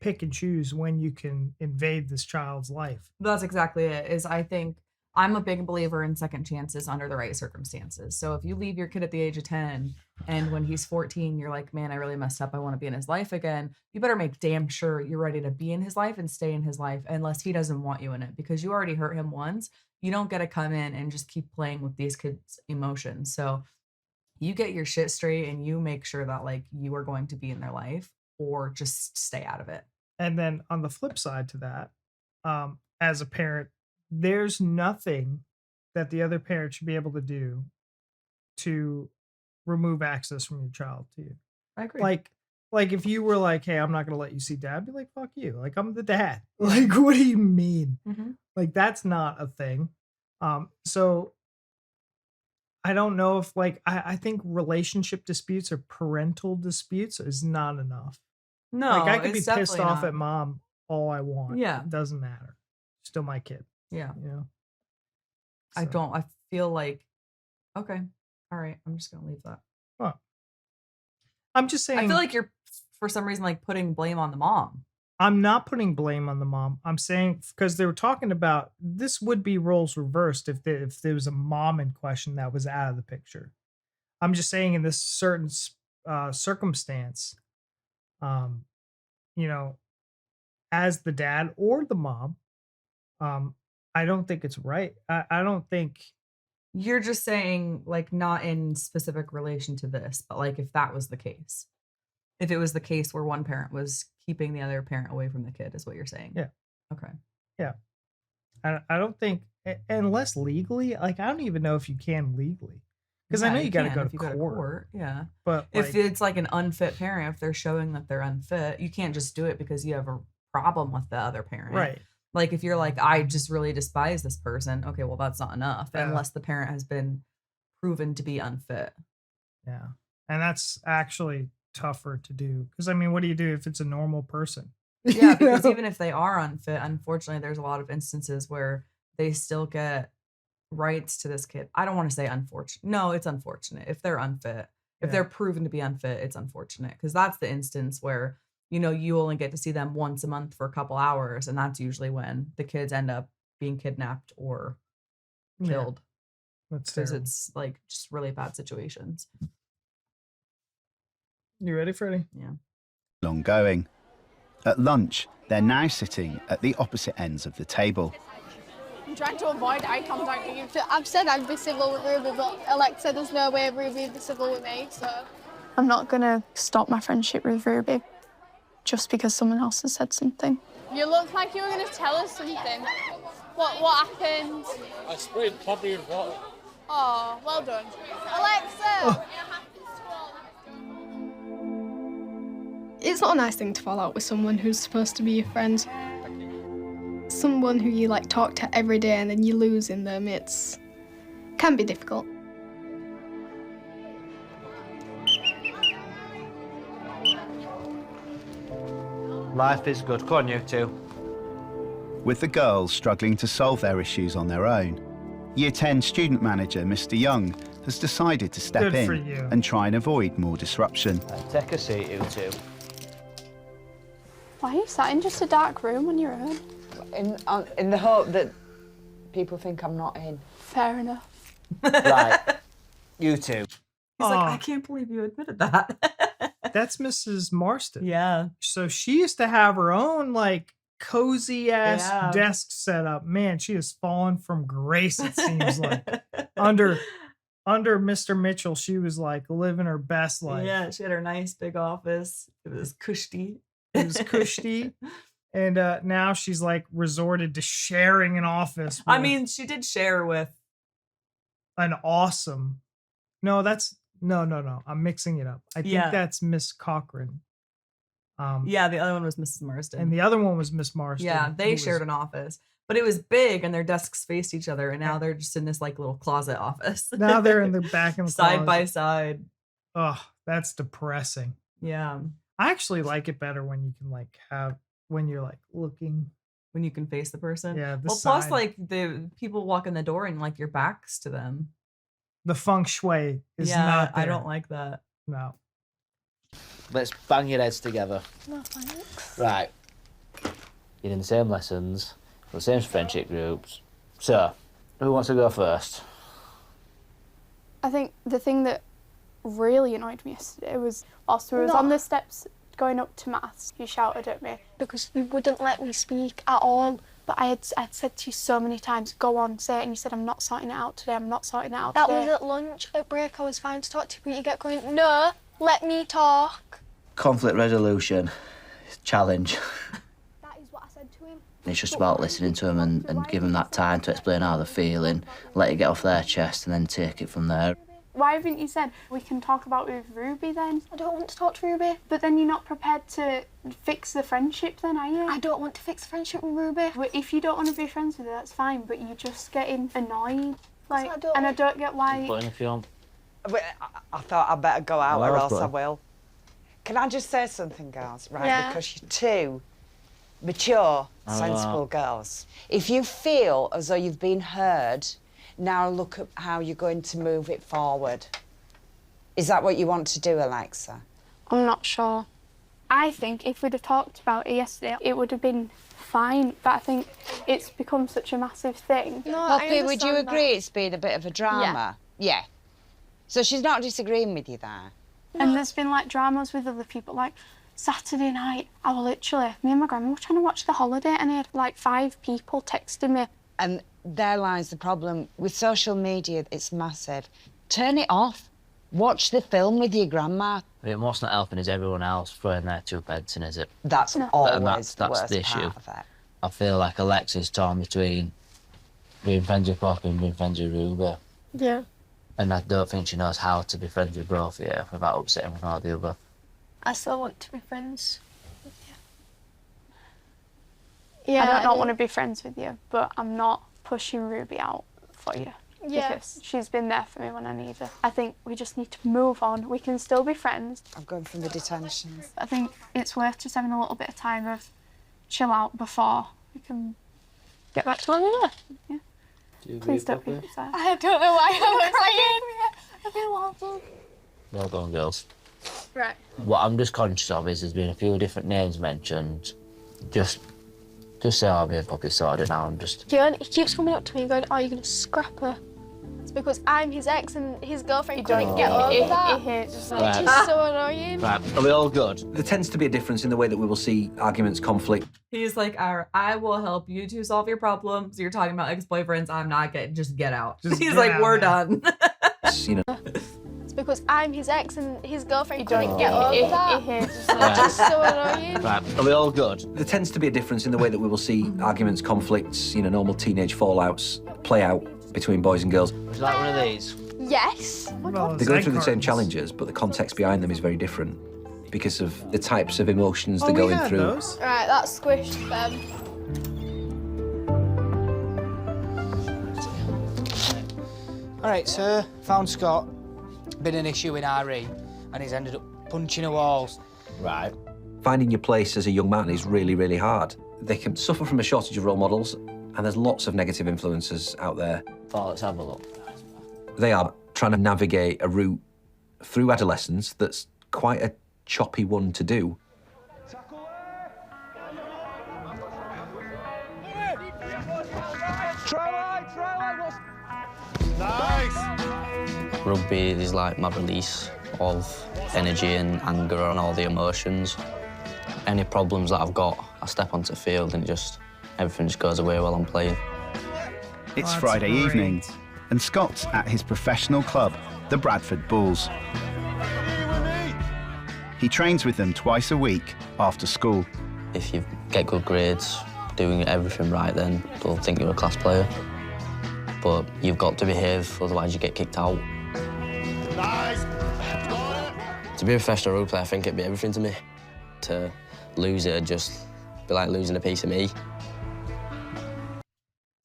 pick and choose when you can invade this child's life. That's exactly it. Is I think I'm a big believer in second chances under the right circumstances. So if you leave your kid at the age of 10 and when he's 14, you're like, man, I really messed up. I want to be in his life again. You better make damn sure you're ready to be in his life and stay in his life unless he doesn't want you in it because you already hurt him once. You don't get to come in and just keep playing with these kids' emotions. So you get your shit straight and you make sure that like you are going to be in their life or just stay out of it. And then on the flip side to that, as a parent, there's nothing that the other parent should be able to do to remove access from your child to you. I agree. Like if you were like, hey, I'm not going to let you see dad, I'd be like, fuck you. Like, I'm the dad. Like, what do you mean? Mm-hmm. Like, that's not a thing. So I don't know if like, I think relationship disputes or parental disputes is not enough. No, like I could be it's pissed definitely off not. at mom all I want. Yeah. It doesn't matter. Still my kid. Yeah. You know? I feel like, okay, all right, I'm just going to leave that. Well, I'm just saying. I feel like you're, for some reason, like putting blame on the mom. I'm not putting blame on the mom. I'm saying because they were talking about this would be roles reversed if there was a mom in question that was out of the picture. I'm just saying in this certain circumstance, you know, as the dad or the mom, I don't think it's right. I don't think. You're just saying like not in specific relation to this, but like if that was the case. If it was the case where one parent was keeping the other parent away from the kid is what you're saying. Yeah. Okay. Yeah. I don't think unless legally, like I don't even know if you can legally. Because I know you got to go to court. Yeah. But if it's like an unfit parent, if they're showing that they're unfit, you can't just do it because you have a problem with the other parent. Right. Like if you're like, I just really despise this person. Okay, well, that's not enough unless the parent has been proven to be unfit. Yeah. And that's actually tougher to do. Because I mean, what do you do if it's a normal person? Yeah, because even if they are unfit, unfortunately, there's a lot of instances where they still get rights to this kid. I don't want to say unfortunate. No, it's unfortunate. If they're unfit, if they're proven to be unfit, it's unfortunate. Because that's the instance where, you know, you only get to see them once a month for a couple hours. And that's usually when the kids end up being kidnapped or killed. That's because terrible. it's like just really bad situations. You ready, Freddie? Yeah. Long going. At lunch, they're now sitting at the opposite ends of the table. I'm trying to avoid eye contact with you. I've said I'd be civil with Ruby, but Alexa, there's no way Ruby would be civil with me, so... I'm not gonna stop my friendship with Ruby just because someone else has said something. You look like you were going to tell us something. What happened? I sprayed poppy in water. Oh, well done. Alexa! It's not a nice thing to fall out with someone who's supposed to be your friend. Someone who you like talk to every day and then you lose in them, can be difficult. Life is good. Come on, you two. With the girls struggling to solve their issues on their own, Year 10 student manager Mr. Young has decided to step Good for in you. and try and avoid more disruption. Take a seat, you two. Why are you sat in just a dark room on your own? In the hope that people think I'm not in. Fair enough. Right. You two. He's like, I can't believe you admitted that. That's Mrs. Marston. Yeah. So she used to have her own like cozy ass Yeah. desk set up. Man, she has fallen from grace, it seems like. Under Mr. Mitchell, she was like living her best life. Yeah, she had her nice big office. It was cushy. It was cushy. And now she's like resorted to sharing an office. I with mean, she did share with an awesome. No, that's no. I'm mixing it up. I think Yeah. that's Miss Cochran. Yeah, the other one was Mrs. Marston. And the other one was Miss Marston. Yeah, who they was- shared an office, but it was big and their desks faced each other, and now they're just in this like little closet office. Now they're in the back in the side by closet. side. Oh, that's depressing. Yeah. I actually like it better when you can like have when you're like looking. When you can face the person. Yeah. The Well, plus side. like the people walk in the door and like your back's to them. The feng shui is Yeah, not there. I don't like that. No. Let's bang your heads together. No, thanks. Right. You're in the same lessons, the same friendship groups. So, who wants to go first? I think the thing that really annoyed me yesterday was whilst we was on the steps going up to maths, you shouted at me. Because you wouldn't let me speak at all. But I'd said to you so many times, go on, say it, and you said, I'm not sorting it out today, I'm not sorting it out That today. was at lunch. At break, I was fine to talk to you, but you get going, no, let me talk. Conflict resolution, challenge. That is what I said to him. It's just about listening to them and giving them that time to explain how they're feeling, let it get off their chest and then take it from there. Why haven't you said, we can talk about it with Ruby then? I don't want to talk to Ruby. But then you're not prepared to fix the friendship then, are you? I don't want to fix the friendship with Ruby. But if you don't want to be friends with her, that's fine, but you're just getting annoyed. Like, I don't and I want- don't get why... Put in if you want. Wait, I thought I'd better go out Well, or I've else got I it. will. Can I just say something, girls? Right, Yeah. because you're two mature, sensible girls. If you feel as though you've been heard, now look at how you're going to move it forward. Is that what you want to do, Alexa? I'm not sure. I think if we'd have talked about it yesterday, it would have been fine, but I think it's become such a massive thing. No, I Poppy, would you understand agree that. it's been a bit of a drama? Yeah. So she's not disagreeing with you there? And there's been like dramas with other people, like Saturday night, I was literally, me and my grandma were trying to watch The Holiday and I had like 5 people texting me. And there lies the problem. With social media, it's massive. Turn it off. Watch the film with your grandma. I mean, what's not helping is everyone else throwing their 2 pence in, is it? That's No. always And that's the worst the issue. part of it. I feel like Alexa's torn between being friends with Poppy and being friends with Ruby. Yeah. And I don't think she knows how to be friends with both of you without upsetting one or the other. I still want to be friends. I don't not want to be friends with you, but I'm not pushing Ruby out for you. Yeah. Because she's been there for me when I need her. I think we just need to move on. We can still be friends. I'm going from the detentions. I think it's worth just having a little bit of time of chill out before we can get back to one another. Yeah. Please don't be upset. I don't know why I was I feel awful. Well done, girls. Right. What I'm just conscious of is there's been a few different names mentioned. Just say, oh, me and Poppy sorted now and just... Kieran, he keeps coming up to me and going, oh, you're going to scrap her. It's because I'm his ex and his girlfriend couldn't get over that. He hates Which that. is so annoying. Right, are we all good? There tends to be a difference in the way that we will see arguments, conflict. He's like, I will help you to solve your problems. You're talking about ex-boyfriends. I'm not getting, just get out. Just He's get like, out, we're man. done. You know, It's because I'm his ex and his girlfriend couldn't don't get over He that. hates Which is so annoying. Right, are we all good? there tends to be a difference in the way that we will see arguments, conflicts, normal teenage fallouts play out between boys and girls. Would you like one of these? Yes. Well, They go egg through the same cartons. challenges, but the context behind them is very different because of the types of emotions Oh, they're we going had through. those. Right, that's squished them. All right, sir. Found Scott. Been an issue in RE, and he's ended up punching a walls. Right. Finding your place as a young man is really, really hard. They can suffer from a shortage of role models, and there's lots of negative influences out there. Oh, let's have a look. They are trying to navigate a route through adolescence that's quite a choppy one to do. Rugby is like my release of energy and anger and all the emotions. Any problems that I've got, I step onto the field and everything just goes away while I'm playing. It's That's Friday great. evening, and Scott's at his professional club, the Bradford Bulls. He trains with them twice a week after school. If you've get good grades, doing everything right, then they'll think you're a class player. But you've got to behave, otherwise you get kicked out. To be a professional rugby player, I think it'd be everything to me. To lose it would just be like losing a piece of me.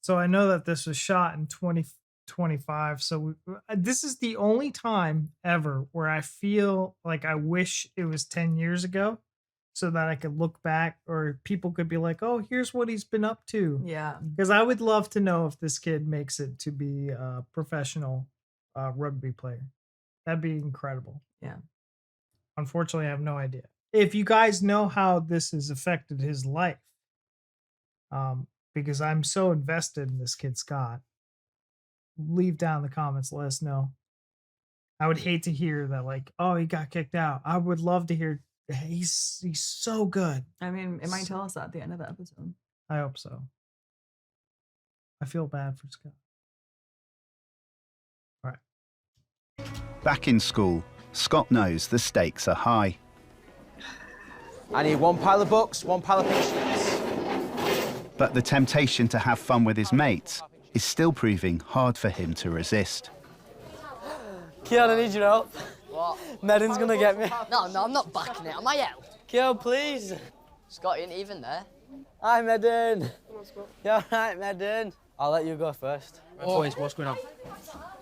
So I know that this was shot in 2025. So this is the only time ever where I feel like I wish it was 10 years ago so that I could look back or people could be like, oh, here's what he's been up to. Yeah. Because I would love to know if this kid makes it to be a professional rugby player. That'd be incredible. Yeah. Unfortunately, I have no idea. If you guys know how this has affected his life, because I'm so invested in this kid, Scott, leave down in the comments, let us know. I would hate to hear that, like, oh, he got kicked out. I would love to hear he's so good. I mean, it might tell us that at the end of the episode. I hope so. I feel bad for Scott. All right. Back in school, Scott knows the stakes are high. I need 1 pile of books, 1 pile of pink slips. But the temptation to have fun with his mates is still proving hard for him to resist. Keon, I need your help. What? Medin's gonna get me. No, I'm not backing it. Am I help? Keon, please. Scott ain't even there. Hi, Medin. You all right, Medin? I'll let you go first. Boys, what's going on?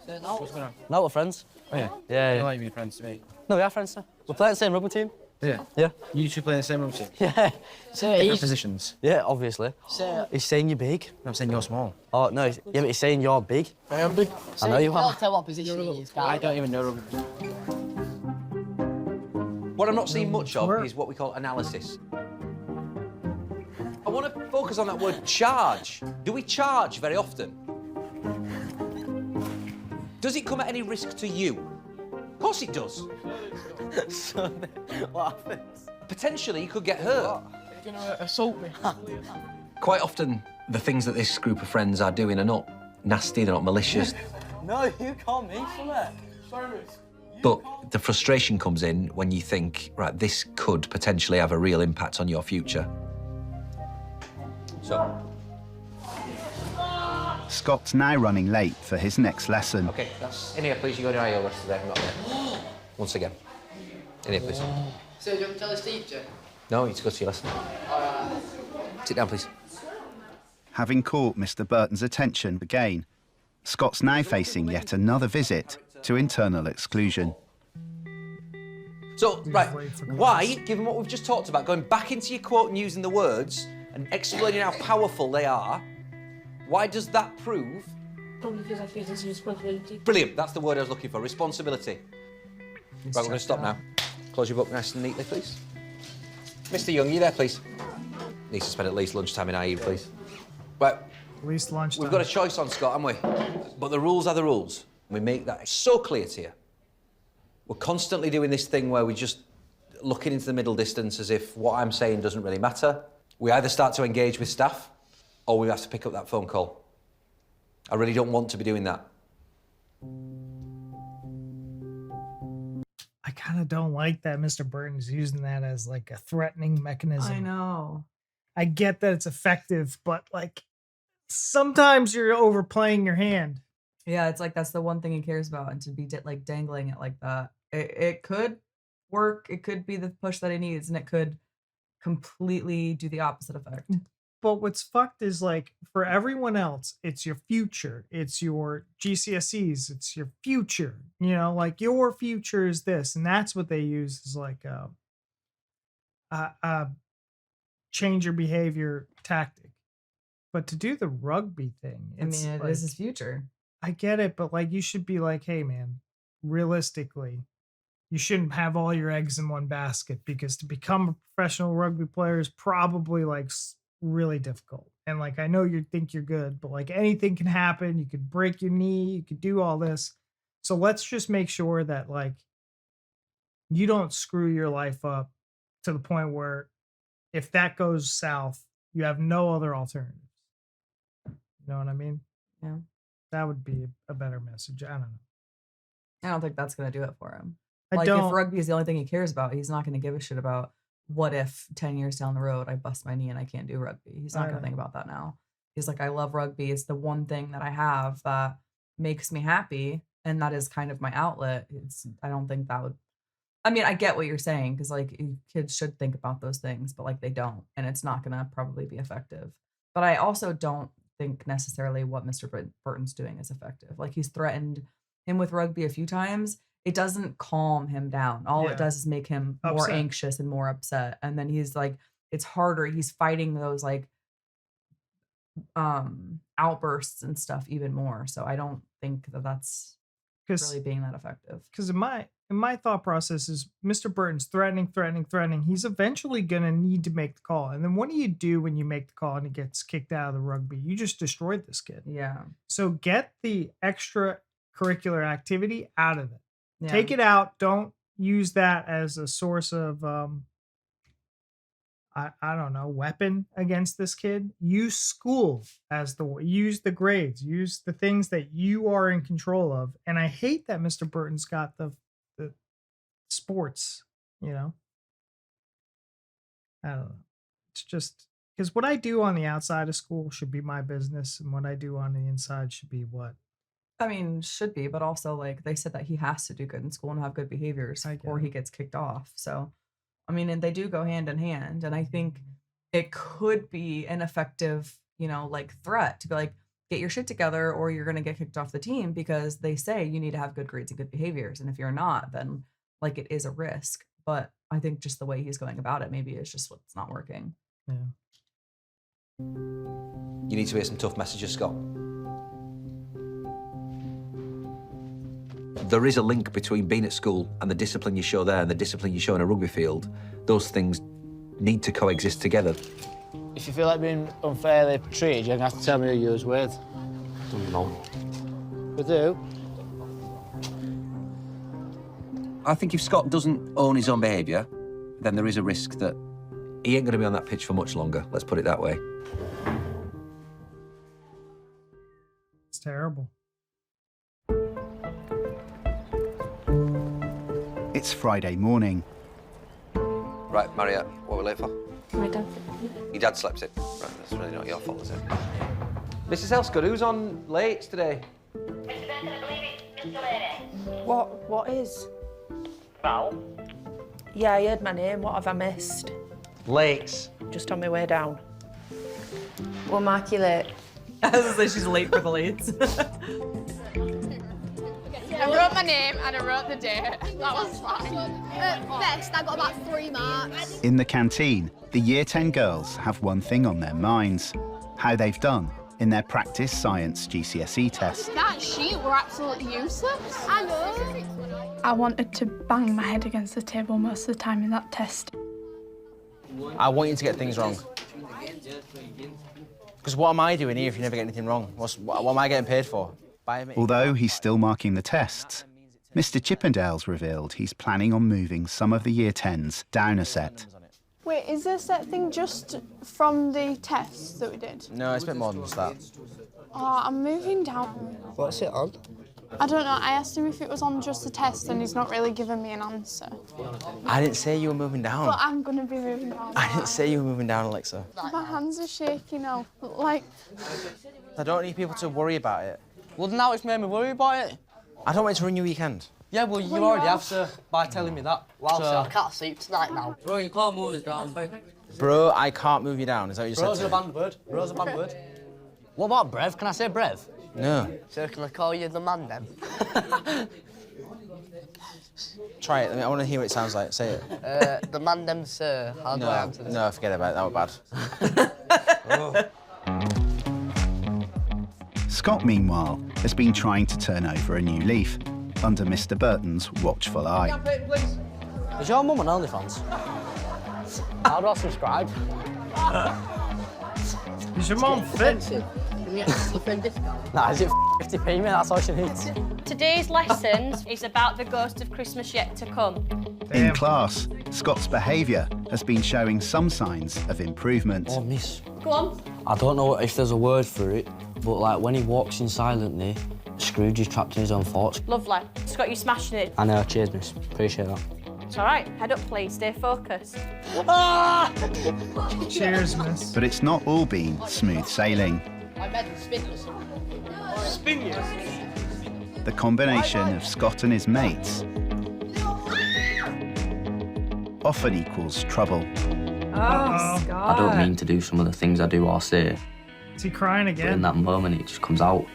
No. What's going on? No, we're friends. Oh, yeah? Yeah, You yeah. like being friends to me? No, we are friends, sir. We're playing the same rugby team. Yeah. Yeah. You two play in the same room team? Yeah. So Different he's... positions? Yeah, obviously. So... He's saying you're big. I'm saying you're small. Oh, no, yeah, but he's saying you're big. I am big. I know you are. Can't tell what position he is, I don't even know. What I'm not seeing much of is what we call analysis. I want to focus on that word charge. Do we charge very often? Does it come at any risk to you? Of course it does. So, what happens? Potentially, you could get hurt. You're gonna assault me. Quite often, the things that this group of friends are doing are not nasty, they're not malicious. No, you call me something. Sorry, miss. But the frustration comes in when you think, right, this could potentially have a real impact on your future. So. Scott's now running late for his next lesson. OK, that's in here, please. You go to your rest today. I'm not there. Once again. In here, please. So do you want to tell his teacher? No, you need to go to your lesson. All right. Sit down, please. Having caught Mr. Burton's attention again, Scott's now facing yet another visit to internal exclusion. So, right, why, given what we've just talked about, going back into your quote and using the words and explaining how powerful they are, why does that prove? Probably because I feel it's a responsibility. Brilliant, that's the word I was looking for, responsibility. Right, we're going to stop now. Close your book nice and neatly, please. Mr. Young, you there, please? Needs to spend at least lunchtime in IE, please. Right. At least lunchtime. We've got a choice on Scott, haven't we? But the rules are the rules. We make that so clear to you. We're constantly doing this thing where we're just looking into the middle distance as if what I'm saying doesn't really matter. We either start to engage with staff or we have to pick up that phone call. I really don't want to be doing that. I kind of don't like that Mr. Burton's using that as like a threatening mechanism. I know. I get that it's effective, but like sometimes you're overplaying your hand. Yeah, it's like that's the one thing he cares about, and to be like dangling it like that, it could work. It could be the push that he needs, and it could completely do the opposite effect. But what's fucked is like for everyone else, it's your future, it's your GCSEs, it's your future. You know, like your future is this, and that's what they use is like a change your behavior tactic. But to do the rugby thing, I mean, it is his future. I get it, but like you should be like, hey man, realistically, you shouldn't have all your eggs in one basket because to become a professional rugby player is probably like really difficult. And like I know you think you're good, but like anything can happen. You could break your knee, you could do all this. So let's just make sure that like you don't screw your life up to the point where if that goes south, you have no other alternatives. You know what I mean? Yeah. That would be a better message. I don't know. I don't think that's going to do it for him. I Like don't. if rugby is the only thing he cares about, he's not going to give a shit about what if 10 years down the road I bust my knee and I can't do rugby? He's not I gonna know. think about that now. He's like, I love rugby. It's the one thing that I have that makes me happy, and that is kind of my outlet. I don't think that would. I mean, I get what you're saying because like kids should think about those things, but like they don't, and it's not gonna probably be effective. But I also don't think necessarily what Mr. Burton's doing is effective. Like he's threatened him with rugby a few times. It doesn't calm him down. All Yeah. it does is make him more Upset. anxious and more upset. And then he's like, it's harder. He's fighting those like outbursts and stuff even more. So I don't think that that's 'Cause- really being that effective. Because in my thought process is Mr. Burton's threatening. He's eventually gonna need to make the call. And then what do you do when you make the call and he gets kicked out of the rugby? You just destroyed this kid. Yeah. So get the extracurricular activity out of it. Yeah. Take it out. Don't use that as a source of I don't know, weapon against this kid. Use school as use the grades, use the things that you are in control of. And I hate that Mr. Burton's got the sports, you know. I don't know. It's just because what I do on the outside of school should be my business, and what I do on the inside should be what. I mean, should be, but also like they said that he has to do good in school and have good behaviors or he gets kicked off. So, I mean, and they do go hand in hand. And I think it could be an effective, you know, like threat to be like, get your shit together or you're going to get kicked off the team because they say you need to have good grades and good behaviors. And if you're not, then like it is a risk. But I think just the way he's going about it, maybe it's just what's not working. Yeah. You need to hear some tough messages, Scott. There is a link between being at school and the discipline you show there and the discipline you show in a rugby field. Those things need to coexist together. If you feel like being unfairly treated, you're gonna have to tell me who you was with. Don't know. We do. I think if Scott doesn't own his own behaviour, then there is a risk that he ain't going to be on that pitch for much longer. Let's put it that way. It's terrible. It's Friday morning. Right, Mariette, what are we late for? My dad. Your dad slept it. Right, that's really not your fault, is it? Mrs. Helsgood, who's on late today? What is? Val? Yeah, I heard my name. What have I missed? Late. Just on my way down. We'll mark you late. I was gonna say she's late for the lates. I wrote my name and I wrote the date. That was fine. At best, I got about 3 marks. In the canteen, the Year 10 girls have one thing on their minds: how they've done in their practice science GCSE test. That sheet were absolutely useless. I know. I wanted to bang my head against the table most of the time in that test. I want you to get things wrong. Because what am I doing here if you never get anything wrong? What am I getting paid for? Although he's still marking the tests, Mr. Chippendale's revealed he's planning on moving some of the Year 10s down a set. Wait, is this set thing just from the tests that we did? No, it's a bit more than just that. Oh, I'm moving down. What's it on? I don't know. I asked him if it was on just the test and he's not really given me an answer. I didn't say you were moving down. But I'm going to be moving down. I didn't say you were moving down, Alexa. My hands are shaking now. Like, I don't need people to worry about it. Well, now it's made me worry about it. I don't want it to ruin your weekend. Yeah, well, you already have, sir, by telling me that. Well, sir, I can't sleep tonight now. Bro, you can't move us down, bro. Bro, I can't move you down. Is that what you said? Bro's to a me? band word. Bro's a band word. What about brev? Can I say brev? No. So can I call you the man then? Try it. I want to hear what it sounds like. Say it. The man them, sir. How do I answer this? No, forget about it. That was bad. Scott, meanwhile, has been trying to turn over a new leaf under Mr. Burton's watchful eye. Is your mum on OnlyFans? How do I subscribe? Is your mum fit? Nah, is it 50p, mate? That's all she needs. Today's lessons is about the ghost of Christmas yet to come. In class, Scott's behaviour has been showing some signs of improvement. Oh, miss. Go on. I don't know if there's a word for it, but like when he walks in silently, Scrooge is trapped in his own thoughts. Lovely. Scott, you smashing it. I know, cheers, miss. Appreciate that. All right, head up, please. Stay focused. Cheers, miss. But it's not all been smooth sailing. I bet spin you. Spin you. The combination of Scott and his mates often equals trouble. Oh, Scott. I don't mean to do some of the things I do or say. Is he crying But in again? that moment, it just comes out.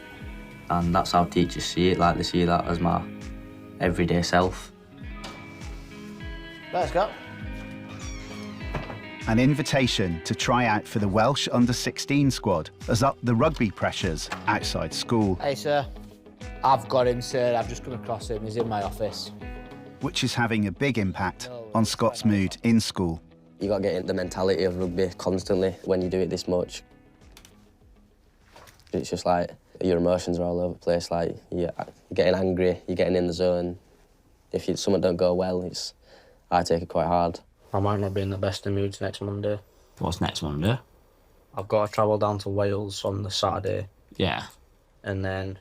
And that's how teachers see it, like they see that as my everyday self. Let's go. An invitation to try out for the Welsh under-16 squad has upped the rugby pressures outside school, Hey, sir. I've got him, sir. I've just come across him. He's in my office. which is having a big impact on Scott's mood in school. You got to get the mentality of rugby constantly when you do it this much. It's just like your emotions are all over the place. Like you're getting angry, you're getting in the zone. If something don't go well, I take it quite hard. I might not be in the best of moods next Monday. What's next Monday? I've got to travel down to Wales on the Saturday. Yeah. And then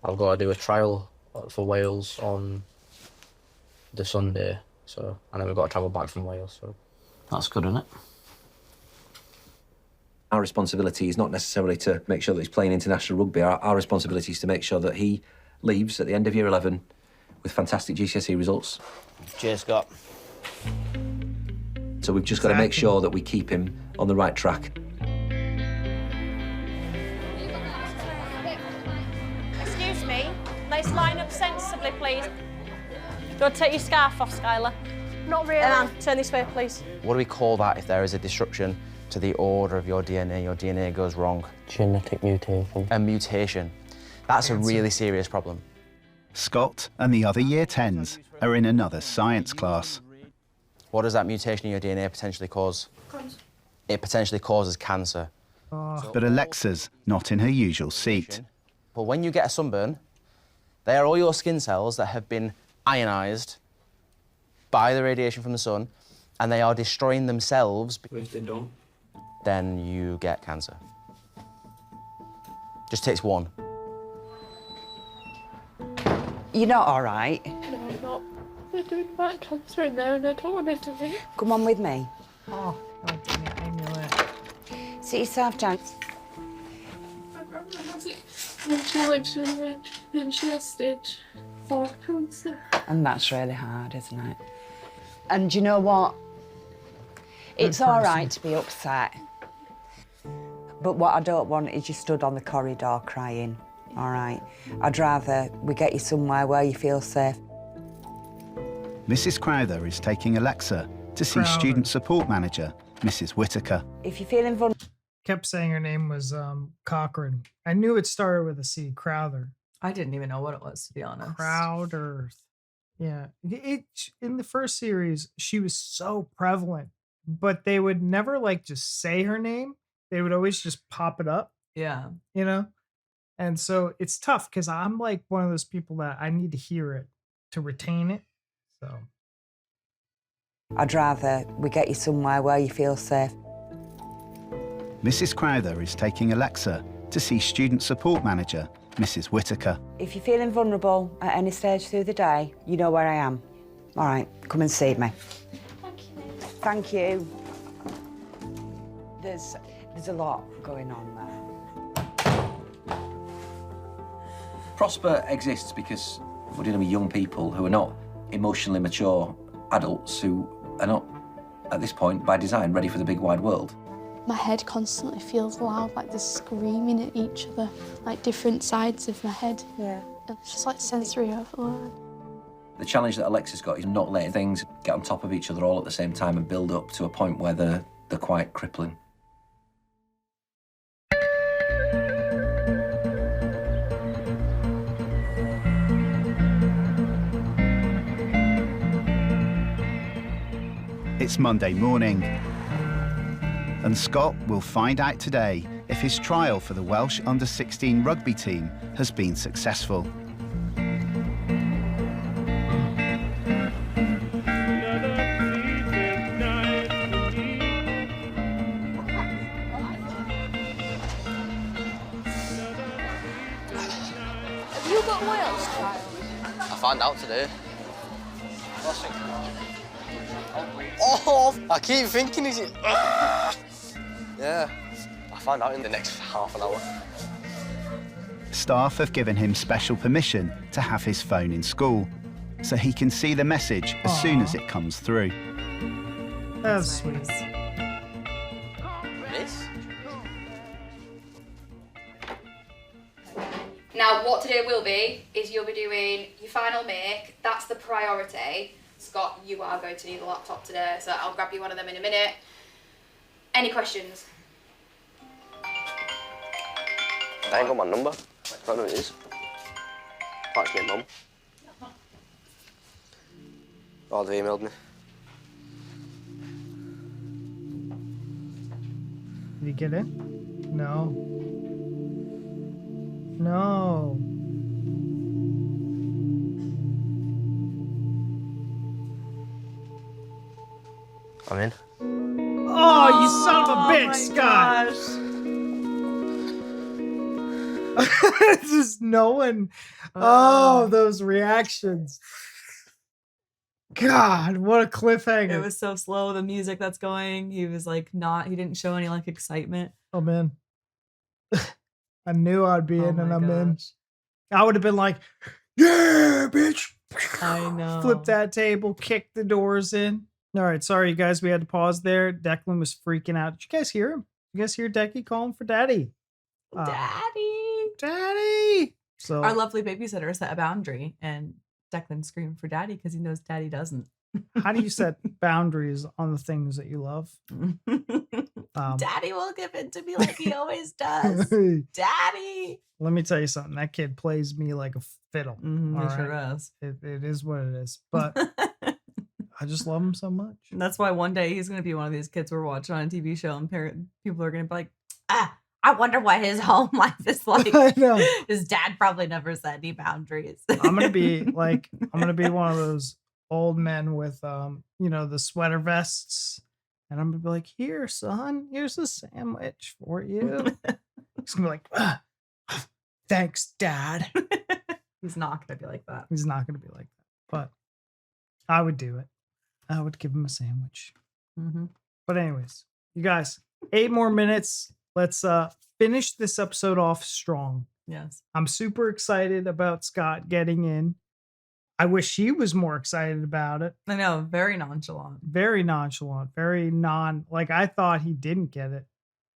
I've got to do a trial for Wales on the Sunday. So, and then we've got to travel back from Wales. So that's good, isn't it? Our responsibility is not necessarily to make sure that he's playing international rugby. Our responsibility is to make sure that he leaves at the end of year 11 with fantastic GCSE results. Cheers, Scott. So we've just got to make sure that we keep him on the right track. Excuse me. Let's line up sensibly, please. Go take your scarf off, Skylar. Not really. Anne, turn this way, please. What do we call that if there is a disruption to the order of your DNA goes wrong? Genetic mutation. A mutation. That's a really serious problem. Scott and the other Year 10s are in another science class. What does that mutation in your DNA potentially cause? It potentially causes cancer. But Alexa's not in her usual seat. But when you get a sunburn, they are all your skin cells that have been ionised by the radiation from the sun, and they are destroying themselves. If they don't, then you get cancer. Just takes one. You're not all right. No, I'm not. They're doing back cancer in there and I don't want it to be. Come on with me. Oh, God dang it, I knew it. Sit yourself down. My grandma has it when she lives with me and she has stage 4 cancer. And that's really hard, isn't it? And you know what? It's all right to be upset. But what I don't want is you stood on the corridor crying, all right? I'd rather we get you somewhere where you feel safe. Mrs. Crowther is taking Alexa to see student support manager, Mrs. Whitaker. If you're feeling vulnerable... Kept saying her name was Cochran. I knew it started with a C, Crowther. I didn't even know what it was, to be honest. Crowder. Yeah. In the first series, she was so prevalent, but they would never like just say her name. They would always just pop it up. Yeah. You know? And so it's tough because I'm like one of those people that I need to hear it to retain it. So I'd rather we get you somewhere where you feel safe. Mrs. Crowther is taking Alexa to see student support manager, Mrs. Whitaker. If you're feeling vulnerable at any stage through the day, you know where I am. All right, come and see me. Thank you. There's a lot going on there. Prosper exists because we're dealing with young people who are not emotionally mature adults who are not, at this point, by design, ready for the big wide world. My head constantly feels loud, like they're screaming at each other, like different sides of my head. Yeah. It's just like sensory overload. The challenge that Alexa's got is not letting things get on top of each other all at the same time and build up to a point where they're quite crippling. It's Monday morning, and Scott will find out today if his trial for the Welsh under-16 rugby team has been successful. Have you got Wales trial? I found out today. Oh, I keep thinking, is it? Yeah. I'll find out in the next half an hour. Staff have given him special permission to have his phone in school, so he can see the message as soon as it comes through. That's sweet. Miss? Now, what today will be is you'll be doing your final make. That's the priority. Scott, you are going to need a laptop today, so I'll grab you one of them in a minute. Any questions? I ain't got my number. I don't know who it is. That's my mum. Oh, they emailed me. Did you get in? No. No. I'm in. Oh, you son of a bitch, Scott! Just knowing. Oh, those reactions. God, what a cliffhanger. It was so slow, the music that's going. He was like he didn't show any like excitement. Oh, man. I knew I'd be in and I'm in. I would have been like, yeah, bitch. I know. Flip that table, kick the doors in. All right, sorry, you guys. We had to pause there. Declan was freaking out. Did you guys hear him? You guys hear Decky calling for daddy? Daddy. So Our lovely babysitter set a boundary, and Declan screamed for daddy because he knows daddy doesn't. how do you set boundaries on the things that you love? Daddy will give in to me like he always does. Daddy. Let me tell you something. That kid plays me like a fiddle. He all sure right? does. It is what it is. But I just love him so much. And that's why one day he's going to be one of these kids we're watching on a TV show, and people are going to be like, I wonder what his home life is like. I know. His dad probably never set any boundaries. I'm gonna be one of those old men with the sweater vests, and I'm gonna be like, here, son, here's a sandwich for you. He's gonna be like, thanks, Dad. He's not gonna be like that. He's not gonna be like that. But I would do it. I would give him a sandwich. Mm-hmm. But anyways, you guys, 8 more minutes. Let's finish this episode off strong. Yes. I'm super excited about Scott getting in. I wish he was more excited about it. I know, very nonchalant. Very nonchalant. Very like I thought he didn't get it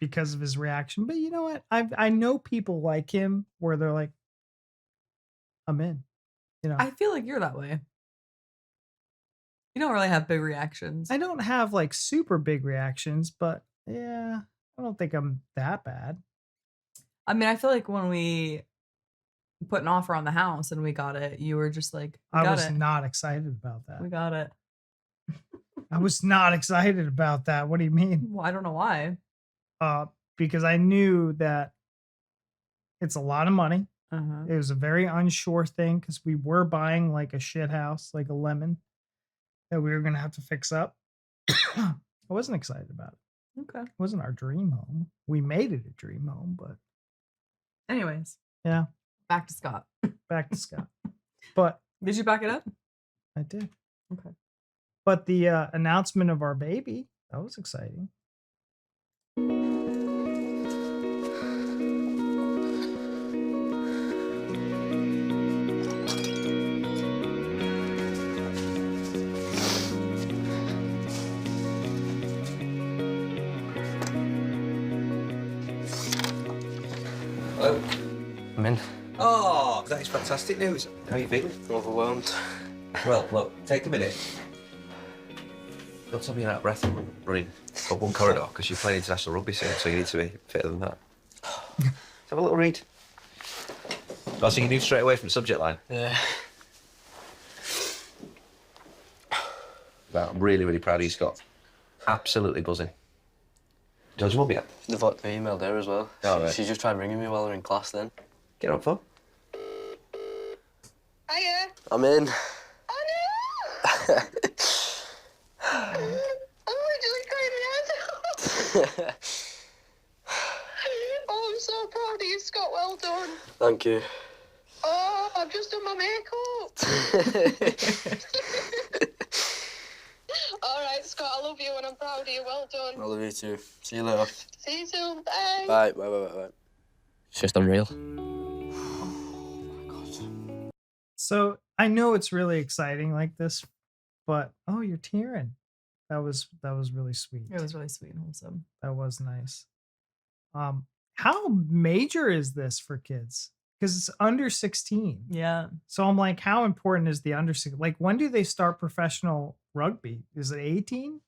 because of his reaction. But you know what? I know people like him where they're like, I'm in. You know. I feel like you're that way. You don't really have big reactions. I don't have like super big reactions, but yeah, I don't think I'm that bad. I mean, I feel like when we put an offer on the house and we got it, you were just like, I was not excited about that. We got it. I was not excited about that. What do you mean? Well, I don't know why. Because I knew that it's a lot of money. Uh-huh. It was a very unsure thing because we were buying like a shit house, like a lemon that we were going to have to fix up. I wasn't excited about it. Okay. It wasn't our dream home. We made it a dream home, but anyways. Yeah. Back to Scott. Back to Scott. But did you back it up? I did. Okay. But the announcement of our baby, that was exciting. Hello. I'm in. Oh, that is fantastic news. How are you feeling? Overwhelmed. Well, look, take a minute. Don't tell me you're out of breath running up one corridor because you're playing international rugby soon, so you need to be fitter than that. Let's have a little read. Oh, so you knew straight away from the subject line? Yeah. Well, I'm really, really proud of you, Scott. Absolutely buzzing. George, you want me yet? They've emailed her as well. Oh, right. She just tried ringing me while we're in class then. Get on phone. Hiya. I'm in. Oh, I'm so proud of you, Scott. Well done. Thank you. Oh, I've just done my makeup. All right, Scott, I love you and I'm proud of you. Well done. I love you too. See you later. See you soon. Bye. Bye. Bye. Bye. Bye. It's just unreal. So I know it's really exciting like this, but oh, you're tearing. That was really sweet. It was really sweet and wholesome. That was nice. How major is this for kids? Because it's under 16. Yeah. So I'm like, how important is the under 16? Like, when do they start professional rugby? Is it 18?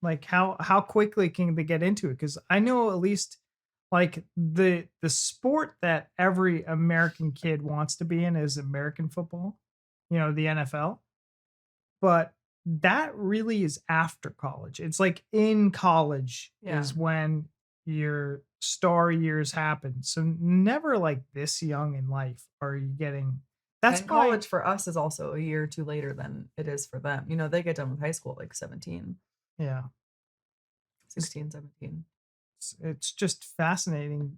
Like, how quickly can they get into it? Because I know at least like the sport that every American kid wants to be in is American football, the NFL. But that really is after college. It's like in college is when your star years happen. So never like this young in life are you getting. That's and college for us is also a year or two later than it is for them. They get done with high school at like 17. Yeah. 16, 17. It's just fascinating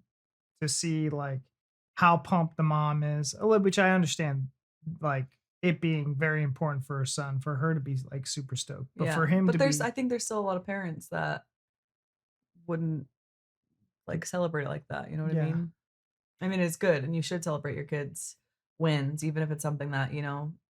to see like how pumped the mom is, which I understand, like it being very important for her son, for her to be like super stoked, but for him to I think there's still a lot of parents that wouldn't like celebrate it like that. You know what I mean? I mean, it's good, and you should celebrate your kids' wins, even if it's something that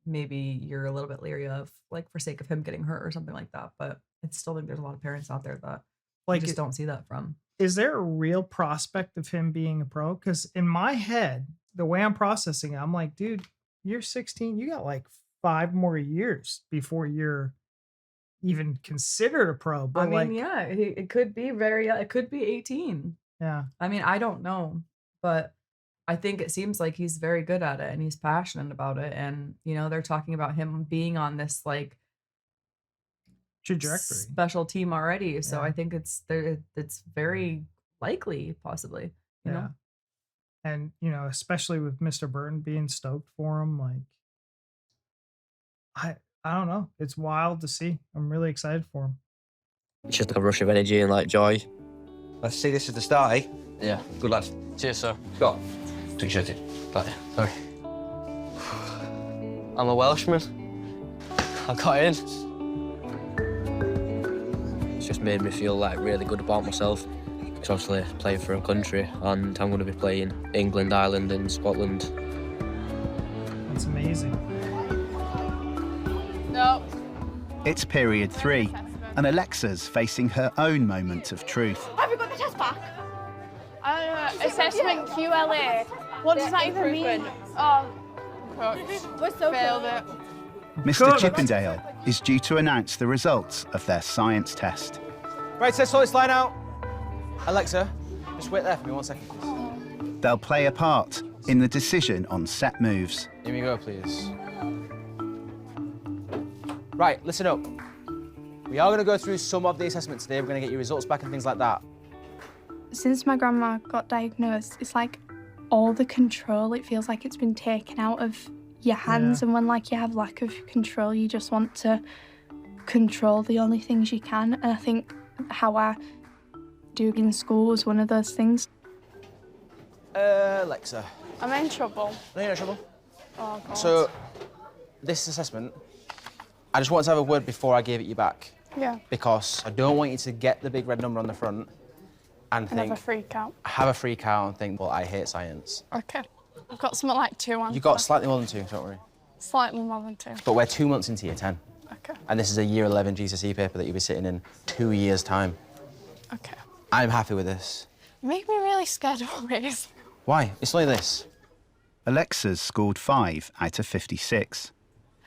maybe you're a little bit leery of, like for sake of him getting hurt or something like that. But I still think there's a lot of parents out there that like just don't see that from. Is there a real prospect of him being a pro? Because in my head, the way I'm processing it, I'm like, dude, you're 16. You got like 5 more years before you're even considered a pro. But it could be it could be 18. Yeah. I mean, I don't know, but I think it seems like he's very good at it and he's passionate about it. And, they're talking about him being on this like trajectory special team already. So I think it's very likely, possibly, you know? And, especially with Mr. Burton being stoked for him, like, I don't know. It's wild to see. I'm really excited for him. It's just like a rush of energy and like joy. Let's see this as the start, eh? Yeah. Good lad. Cheers, sir. Scott, take your shirt in. Sorry. I'm a Welshman. I got in. It's just made me feel like really good about myself. It's obviously playing for a country, and I'm going to be playing England, Ireland, and Scotland. That's amazing. No. It's period 3, and Alexa's facing her own moment of truth. Have you got the test back? Assessment QLA. What does that even mean? Oh, we're so failed it. Mr. Chippendale is due to announce the results of their science test. Right, so solid line out. Alexa, just wait there for me 1 second, please. They'll play a part in the decision on set moves. Here we go, please. Right, listen up. We are going to go through some of the assessments today. We're going to get your results back and things like that. Since my grandma got diagnosed, it's like all the control, it feels like it's been taken out of your hands. And when like you have lack of control, you just want to control the only things you can. And I think how I do in school was one of those things. Alexa. I'm in trouble. No, you're in trouble. Oh, God. So, this assessment, I just wanted to have a word before I gave it you back. Yeah. Because I don't want you to get the big red number on the front and think... have a freak out. Have a freak out and think, well, I hate science. Okay. I've got something like 2 answers. You've got slightly more than 2, don't worry. Slightly more than 2. But we're 2 months into year 10. Okay. And this is a year 11 GCSE paper that you'll be sitting in 2 years' time. Okay. I'm happy with this. You make me really scared always. Why? It's only this. Alexa's scored 5 out of 56.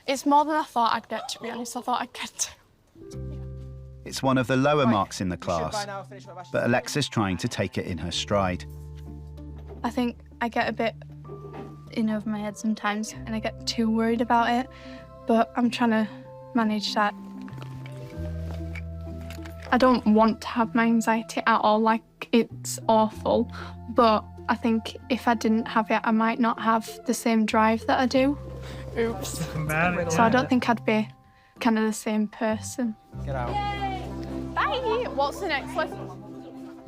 It's more than I thought I'd get, to be honest. I thought I'd get 2. It's one of the lower marks in the class, but Alexa's trying to take it in her stride. I think I get a bit in over my head sometimes and I get too worried about it, but I'm trying to manage that. I don't want to have my anxiety at all, like it's awful, but I think if I didn't have it, I might not have the same drive that I do. Oops. So I don't think I'd be kind of the same person. Get out. Bye! What's the next lesson?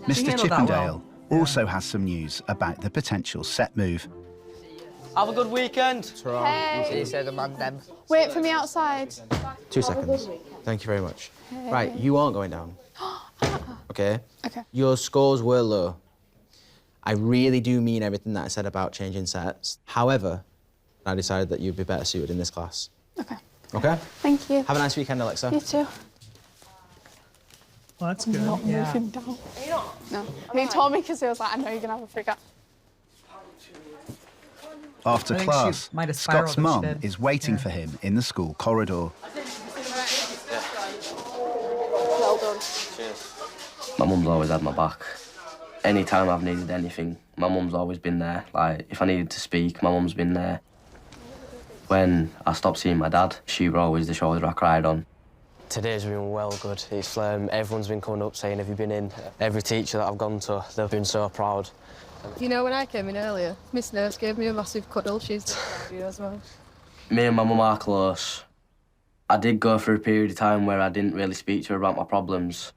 Mr. Chippendale also has some news about the potential set move. Have a good weekend. Hey. See you soon, man, then. Wait for me outside. 2 seconds. Thank you very much. Right, you aren't going down. Okay? Okay. Your scores were low. I really do mean everything that I said about changing sets. However, I decided that you'd be better suited in this class. Okay. Okay? Thank you. Have a nice weekend, Alexa. You too. Well, that's good. I'm not moving down. Are you not? No. He told me because he was like, I know you're going to have a freak out. After I think she class, might have spiraled Scott's if she mum did. is waiting for him in the school corridor. Well done. My mum's always had my back. Anytime I've needed anything, my mum's always been there. Like, if I needed to speak, my mum's been there. When I stopped seeing my dad, she was always the shoulder I cried on. Today's been well good. It's everyone's been coming up saying, have you been in? Every teacher that I've gone to, they've been so proud. You know, when I came in earlier, Miss Nurse gave me a massive cuddle. She's proud of you as well. Me and my mum are close. I did go through a period of time where I didn't really speak to her about my problems.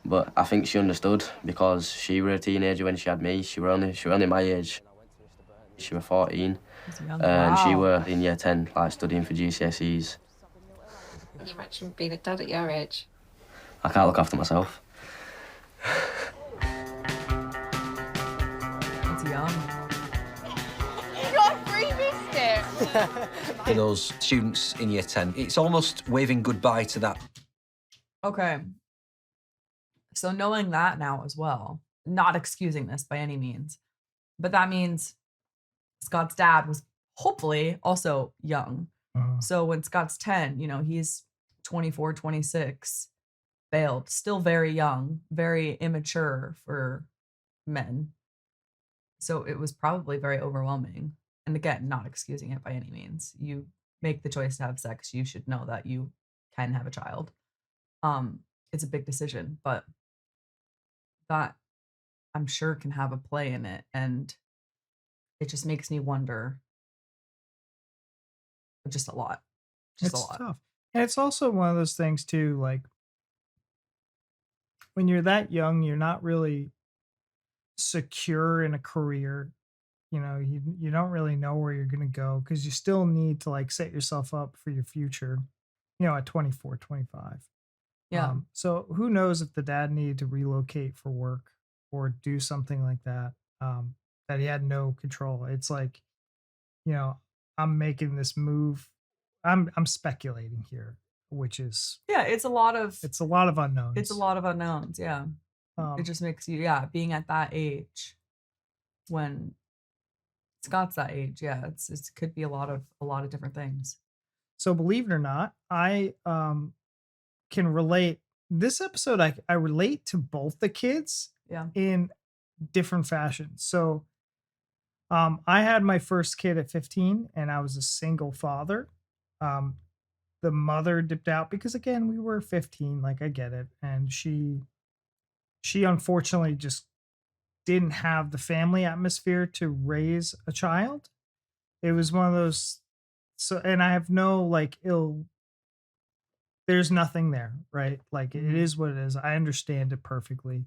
But I think she understood because she was a teenager when she had me. She were only my age. She was 14. And she were in year 10, like studying for GCSEs. Can you imagine being a dad at your age? I can't look after myself. It's young. You got a free biscuit. For those students in year 10, it's almost waving goodbye to that. Okay. So knowing that now as well, not excusing this by any means, but that means Scott's dad was hopefully also young. So when Scott's 10, he's 24, 26, bailed, still very young, very immature for men. So it was probably very overwhelming. And again, not excusing it by any means. You make the choice to have sex, you should know that you can have a child. It's a big decision, but that I'm sure can have a play in it. And it just makes me wonder just a lot. Just It's a lot. tough. And it's also one of those things too, like when you're that young, you're not really secure in a career. You don't really know where you're going to go because you still need to like set yourself up for your future, at 24, 25. Yeah. So who knows if the dad needed to relocate for work or do something like that, that he had no control. It's like, I'm making this move. I'm speculating here, which is Yeah, it's a lot of unknowns. It's a lot of unknowns, yeah. It just makes you, being at that age when Scott's that age, it could be a lot of different things. So believe it or not, I can relate. This episode, I relate to both the kids in different fashions. So I had my first kid at 15 and I was a single father. The mother dipped out because again, we were 15, like I get it. And she unfortunately just didn't have the family atmosphere to raise a child. It was one of those, and I have no like there's nothing there, right? Like it is what it is. I understand it perfectly.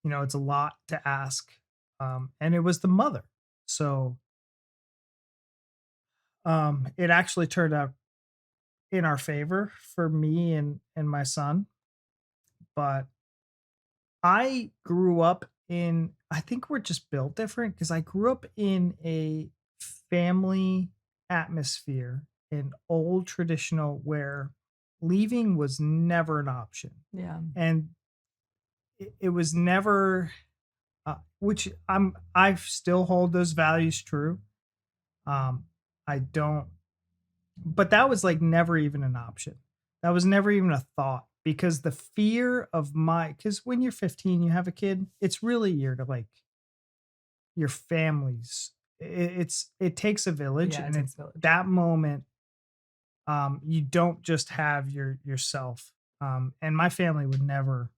It's a lot to ask. And it was the mother. So it actually turned out in our favor for me and my son. But I grew up I think we're just built different because I grew up in a family atmosphere, an old traditional where leaving was never an option. Yeah. And it was never, which I still hold those values true. I don't, but that was like never even an option. That was never even a thought because the fear of because when you're 15, you have a kid, it's really your family's. It takes a village, Yeah, it and takes it's a village. that moment. You don't just have yourself. And my family would never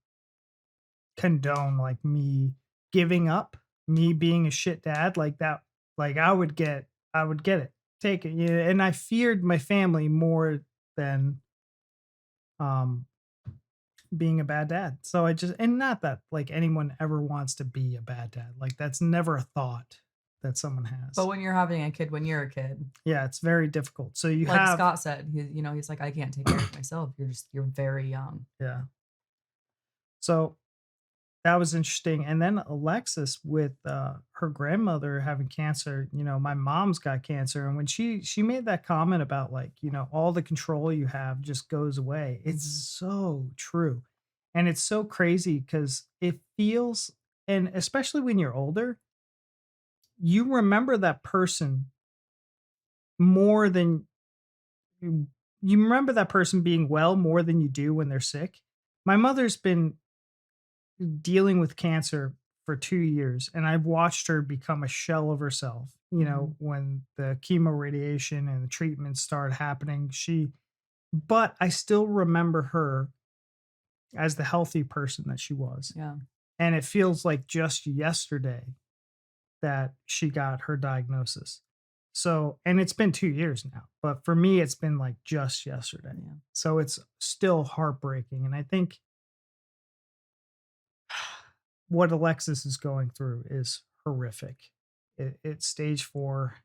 condone like me giving up, me being a shit dad like that. Like I would get it, take it. Yeah, and I feared my family more than being a bad dad. So and not that like anyone ever wants to be a bad dad. Like that's never a thought. that someone has. But when you're having a kid, when you're a kid, Yeah, it's very difficult. So you like have Scott said, he's like, I can't take care of myself. You're very young. Yeah. So that was interesting. And then Alexis with her grandmother having cancer, my mom's got cancer. And when she made that comment about like, all the control you have just goes away. It's so true. And it's so crazy because it feels, and especially when you're older, you remember that person more than you remember that person being well more than you do when they're sick. My mother's been dealing with cancer for 2 years, and I've watched her become a shell of herself. When the chemo radiation and the treatments started happening, but I still remember her as the healthy person that she was. Yeah. And it feels like just yesterday that she got her diagnosis. So, and it's been 2 years now, but for me, it's been like just yesterday. Yeah. So it's still heartbreaking. And I think what Alexis is going through is horrific. It's stage 4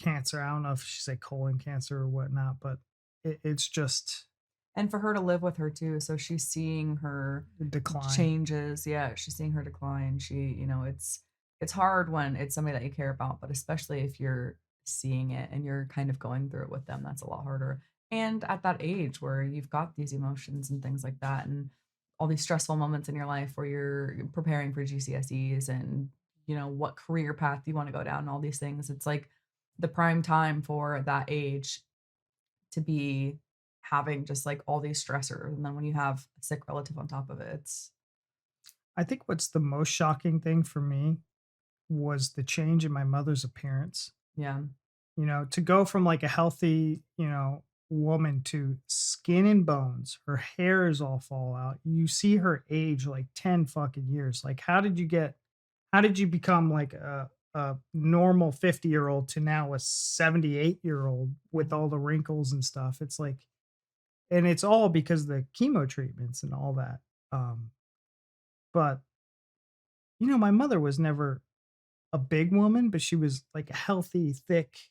cancer. I don't know if she said colon cancer or whatnot, but it's just. And for her to live with her too. So she's seeing her decline changes. Yeah. She's seeing her decline. It's hard when it's somebody that you care about, but especially if you're seeing it and you're kind of going through it with them, that's a lot harder. And at that age where you've got these emotions and things like that, and all these stressful moments in your life where you're preparing for GCSEs and, what career path you want to go down and all these things. It's like the prime time for that age to be having just like all these stressors. And then when you have a sick relative on top of it, I think what's the most shocking thing for me was the change in my mother's appearance. Yeah. To go from like a healthy, woman to skin and bones, her hair is all fall out. You see her age like 10 fucking years. Like, how did you become like a normal 50-year-old to now a 78-year-old with all the wrinkles and stuff? It's like, and it's all because of the chemo treatments and all that. But my mother was never a big woman, but she was like a healthy, thick,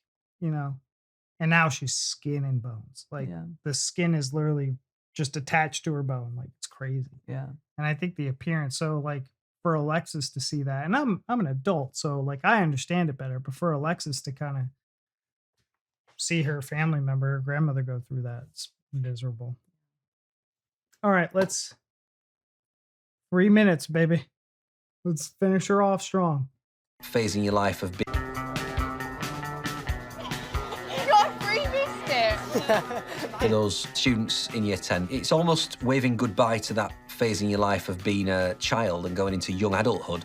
and now she's skin and bones. Like the skin is literally just attached to her bone. Like it's crazy. Yeah. And I think the appearance, so like for Alexis to see that, and I'm an adult, so like I understand it better, but for Alexis to kind of see her family member, her grandmother go through that, it's miserable. All right, 3 minutes, baby. Let's finish her off strong. Phase in your life of being... You got a free biscuit! For those students in year 10, it's almost waving goodbye to that phase in your life of being a child and going into young adulthood.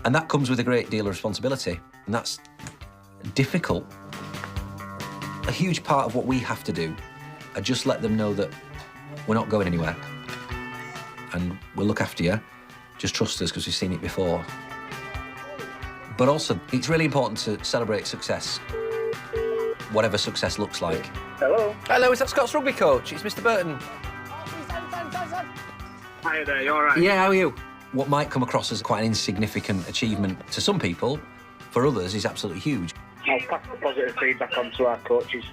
And that comes with a great deal of responsibility, and that's difficult. A huge part of what we have to do are just let them know that we're not going anywhere. And we'll look after you. Just trust us because we've seen it before. But also, it's really important to celebrate success, whatever success looks like. Hello. Hello, is that Scott's rugby coach? It's Mr. Burton. Hi there, you all right? Yeah, how are you? What might come across as quite an insignificant achievement to some people, for others, is absolutely huge. I'll pass the positive feedback on to our coaches.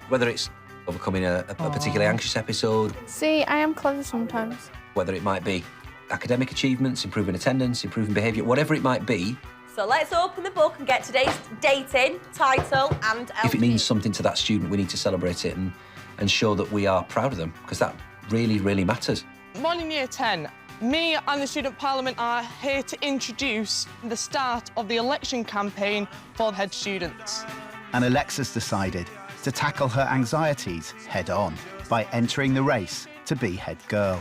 Whether it's overcoming a particularly anxious episode, See, I am clever sometimes. whether it might be academic achievements, improving attendance, improving behaviour, whatever it might be, So let's open the book and get today's dating, title and if it means something to that student, we need to celebrate it and show that we are proud of them, because that really, really matters. Morning Year 10. Me and the Student Parliament are here to introduce the start of the election campaign for the head students. And Alexis decided to tackle her anxieties head on by entering the race to be head girl.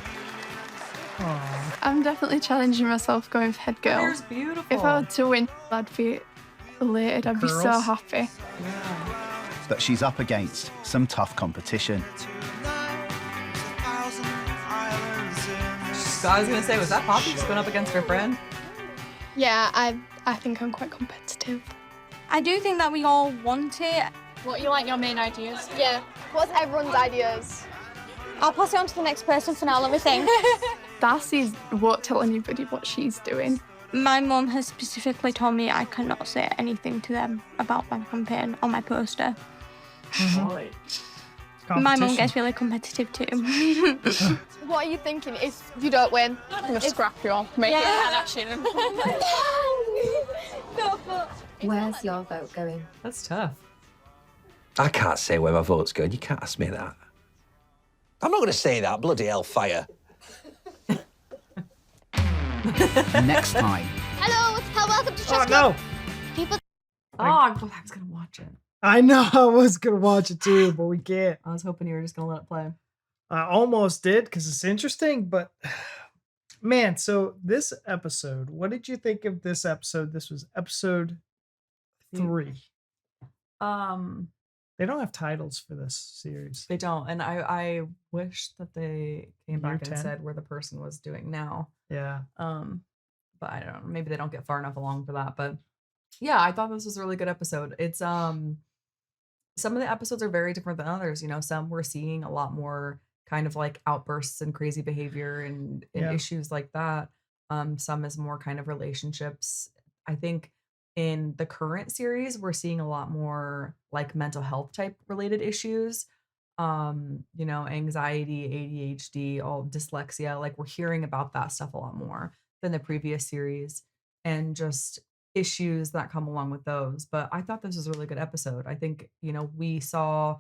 I'm definitely challenging myself going for head girl. Hair's beautiful. If I were to win, I'd be elated. I'd be so Curls? happy. But she's up against some tough competition. So I was gonna say, was that Poppy just going up against her friend? Yeah, I think I'm quite competitive. I do think that we all want it. What you like your main ideas? Yeah. What's everyone's ideas? I'll pass it on to the next person for now, let me think. Darcy won't tell anybody what she's doing. My mum has specifically told me I cannot say anything to them about my campaign or my poster. My mum gets really competitive too. What are you thinking if you don't win? I'm going to scrap you off, make it an action. Where's your vote going? That's tough. I can't say where my vote's going. You can't ask me that. I'm not going to say that. Bloody hellfire. Next time. Hello, welcome to Oh, Chess no. Club. People. Oh, I was gonna watch it. I know I was going to watch it too, but we can't. I was hoping you were just gonna let it play. I almost did because it's interesting, but man, so this episode, what did you think of this episode? This was episode 3. They don't have titles for this series. They don't, and I wish that they came back and 10? said where the person was doing now. Yeah. But I don't know. Maybe they don't get far enough along for that. But yeah, I thought this was a really good episode. It's some of the episodes are very different than others. You know, some we're seeing a lot more kind of like outbursts and crazy behavior and Yeah. issues like that. Some is more kind of relationships. I think in the current series, we're seeing a lot more like mental health type related issues. You know, anxiety, ADHD, all dyslexia, like we're hearing about that stuff a lot more than the previous series, and just issues that come along with those. But I thought this was a really good episode. I think, you know, we saw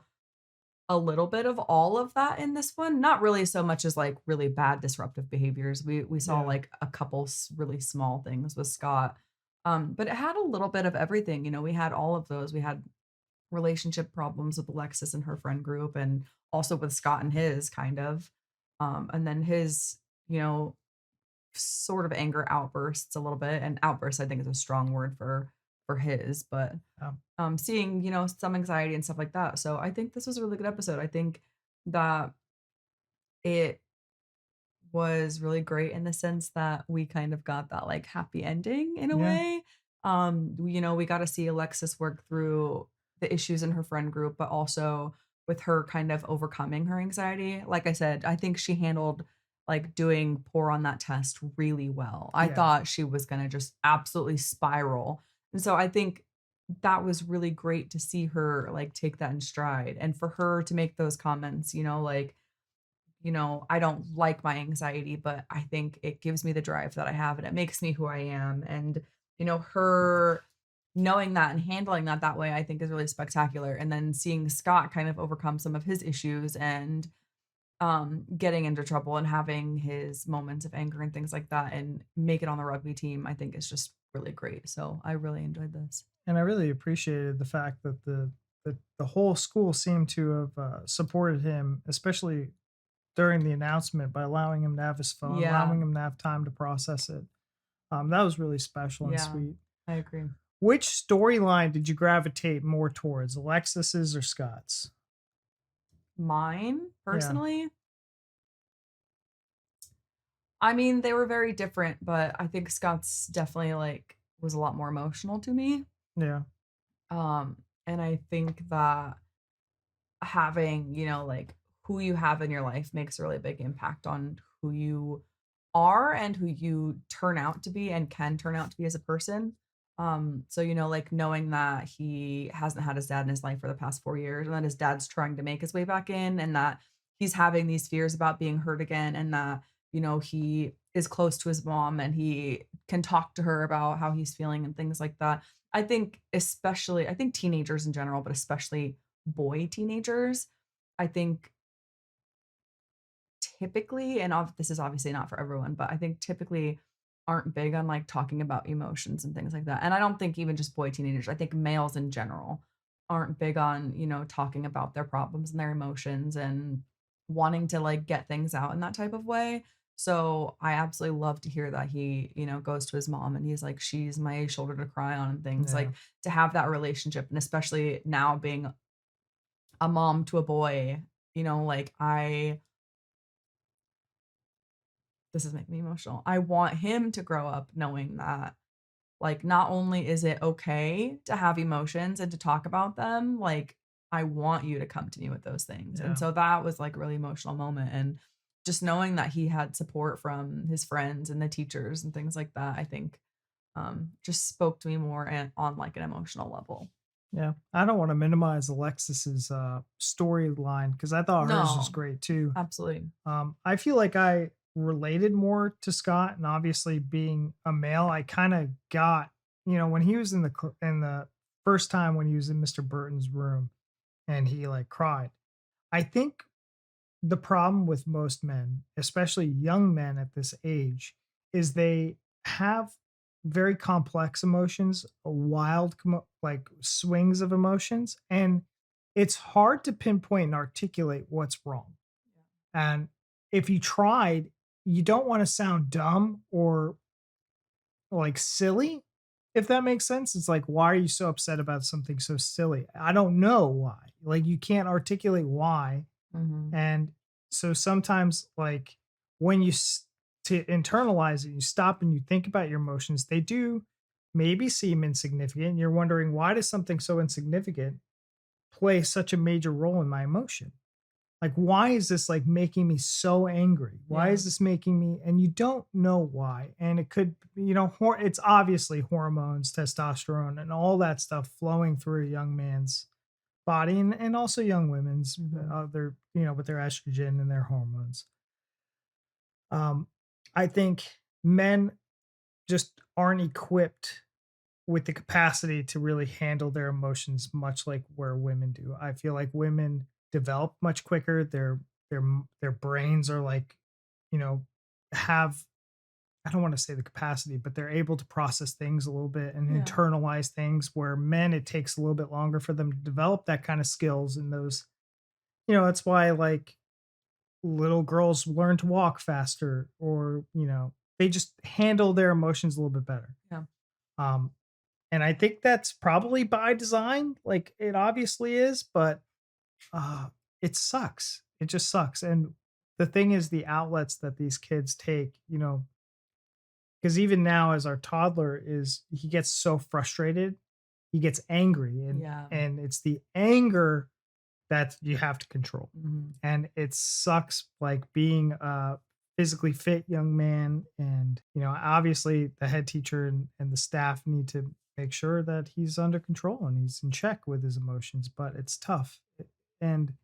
a little bit of all of that in this one. Not really so much as like really bad disruptive behaviors. We saw Yeah. like a couple really small things with Scott. But it had a little bit of everything. You know, we had all of those. We had relationship problems with Alexis and her friend group, and also with Scott and his kind of. And then his, you know, sort of anger outbursts a little bit. And outbursts, I think, is a strong word for his, but seeing, you know, some anxiety and stuff like that. So I think this was a really good episode. I think that it was really great in the sense that we kind of got that like happy ending in a Yeah. way. You know, we got to see Alexis work through the issues in her friend group, but also with her kind of overcoming her anxiety. Like I said, I think she handled like doing poor on that test really well. I Yeah. thought she was going to just absolutely spiral. And so I think that was really great to see her like take that in stride, and for her to make those comments, you know, like, you know, I don't like my anxiety, but I think it gives me the drive that I have and it makes me who I am. And, you know, her knowing that and handling that way, I think is really spectacular. And then seeing Scott kind of overcome some of his issues and getting into trouble and having his moments of anger and things like that and make it on the rugby team, I think is just really great. So I really enjoyed this. And I really appreciated the fact that the whole school seemed to have supported him, especially during the announcement, by allowing him to have his phone, Yeah. allowing him to have time to process it. That was really special and Yeah. sweet. I agree. Which storyline did you gravitate more towards, Alexis's or Scott's? Mine, personally, I mean, they were very different, but I think Scott's definitely like was a lot more emotional to me. Yeah. And I think that having, you know, like who you have in your life makes a really big impact on who you are and who you turn out to be and can turn out to be as a person. So, you know, like knowing that he hasn't had his dad in his life for the past 4 years, and that his dad's trying to make his way back in, and that he's having these fears about being hurt again, and that, you know, he is close to his mom and he can talk to her about how he's feeling and things like that. I think I think teenagers in general, but especially boy teenagers, I think typically, and this is obviously not for everyone, but I think typically aren't big on like talking about emotions and things like that. And I don't think even just boy teenagers, I think males in general aren't big on, you know, talking about their problems and their emotions and wanting to like get things out in that type of way. So I absolutely love to hear that he, you know, goes to his mom and he's like, she's my shoulder to cry on and things. Yeah. Like to have that relationship, and especially now being a mom to a boy, you know, like this is making me emotional. I want him to grow up knowing that, like, not only is it okay to have emotions and to talk about them, like, I want you to come to me with those things. Yeah. And so that was like a really emotional moment. And just knowing that he had support from his friends and the teachers and things like that, I think just spoke to me more and on like an emotional level. Yeah, I don't want to minimize Alexis's storyline because I thought hers was No. great too. Absolutely. I feel like I related more to Scott, and obviously being a male, I kind of got, when he was in the first time when he was in Mr. Burton's room, and he like cried. I think the problem with most men, especially young men at this age, is they have very complex emotions, wild like swings of emotions, and it's hard to pinpoint and articulate what's wrong. And if you tried, you don't want to sound dumb or like silly, if that makes sense. It's like, why are you so upset about something so silly? I don't know why. Like, you can't articulate why. Mhm. And so sometimes, like, when to internalize it, you stop and you think about your emotions, they do maybe seem insignificant. You're wondering, why does something so insignificant play such a major role in my emotion? Like, why is this like making me so angry? Why Yeah. is this making me, and you don't know why. And it could, it's obviously hormones, testosterone, and all that stuff flowing through a young man's body, and also young women's, their, with their estrogen and their hormones. I think men just aren't equipped with the capacity to really handle their emotions much like where women do. I feel like women develop much quicker. Their brains are like, have, I don't want to say the capacity, but they're able to process things a little bit and Yeah. internalize things, where men, it takes a little bit longer for them to develop that kind of skills and those, that's why like little girls learn to walk faster, or, they just handle their emotions a little bit better. Yeah. Um, and I think that's probably by design. Like, it obviously is, but it sucks. It just sucks. And the thing is, the outlets that these kids take, because even now, as our toddler he gets so frustrated, he gets angry, and Yeah. it's the anger that you have to control. Mhm. And it sucks, like, being a physically fit young man, and obviously the head teacher and the staff need to make sure that he's under control and he's in check with his emotions, but it's tough. And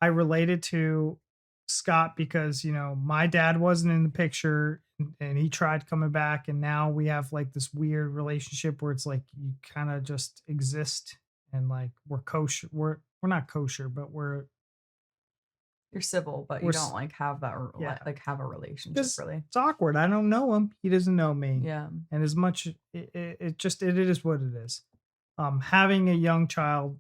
I related to Scott because, my dad wasn't in the picture, and he tried coming back, and now we have like this weird relationship where it's like you kind of just exist, and like we're kosher. We're not kosher, but You're civil, but you We're don't like have that yeah. like have a relationship just really. it's awkward. I don't know him. He doesn't know me. Yeah. And as much it is what it is. Having a young child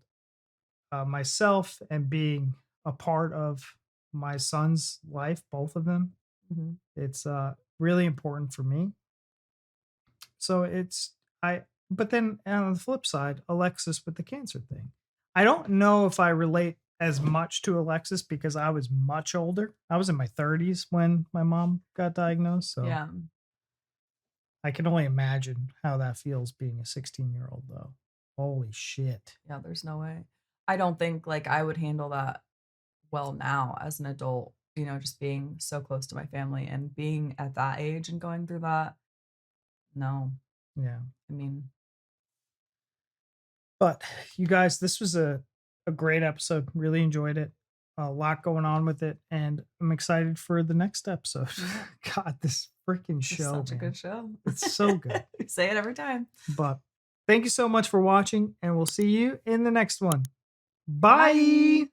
myself, and being a part of my son's life, both of them, Mhm. it's really important for me. So but then on the flip side, Alexis with the cancer thing. I don't know if I relate as much to Alexis because I was much older. I was in my 30s when my mom got diagnosed. So Yeah. I can only imagine how that feels being a 16-year-old, though. Holy shit. Yeah, there's no way. I don't think like I would handle that well now as an adult, just being so close to my family and being at that age and going through that. No. Yeah. I mean, But you guys, this was a great episode. Really enjoyed it. A lot going on with it, and I'm excited for the next episode. God, this freaking it's show, such a man. good show. It's so good. We say it every time. But thank you so much for watching, and we'll see you in the next one. Bye.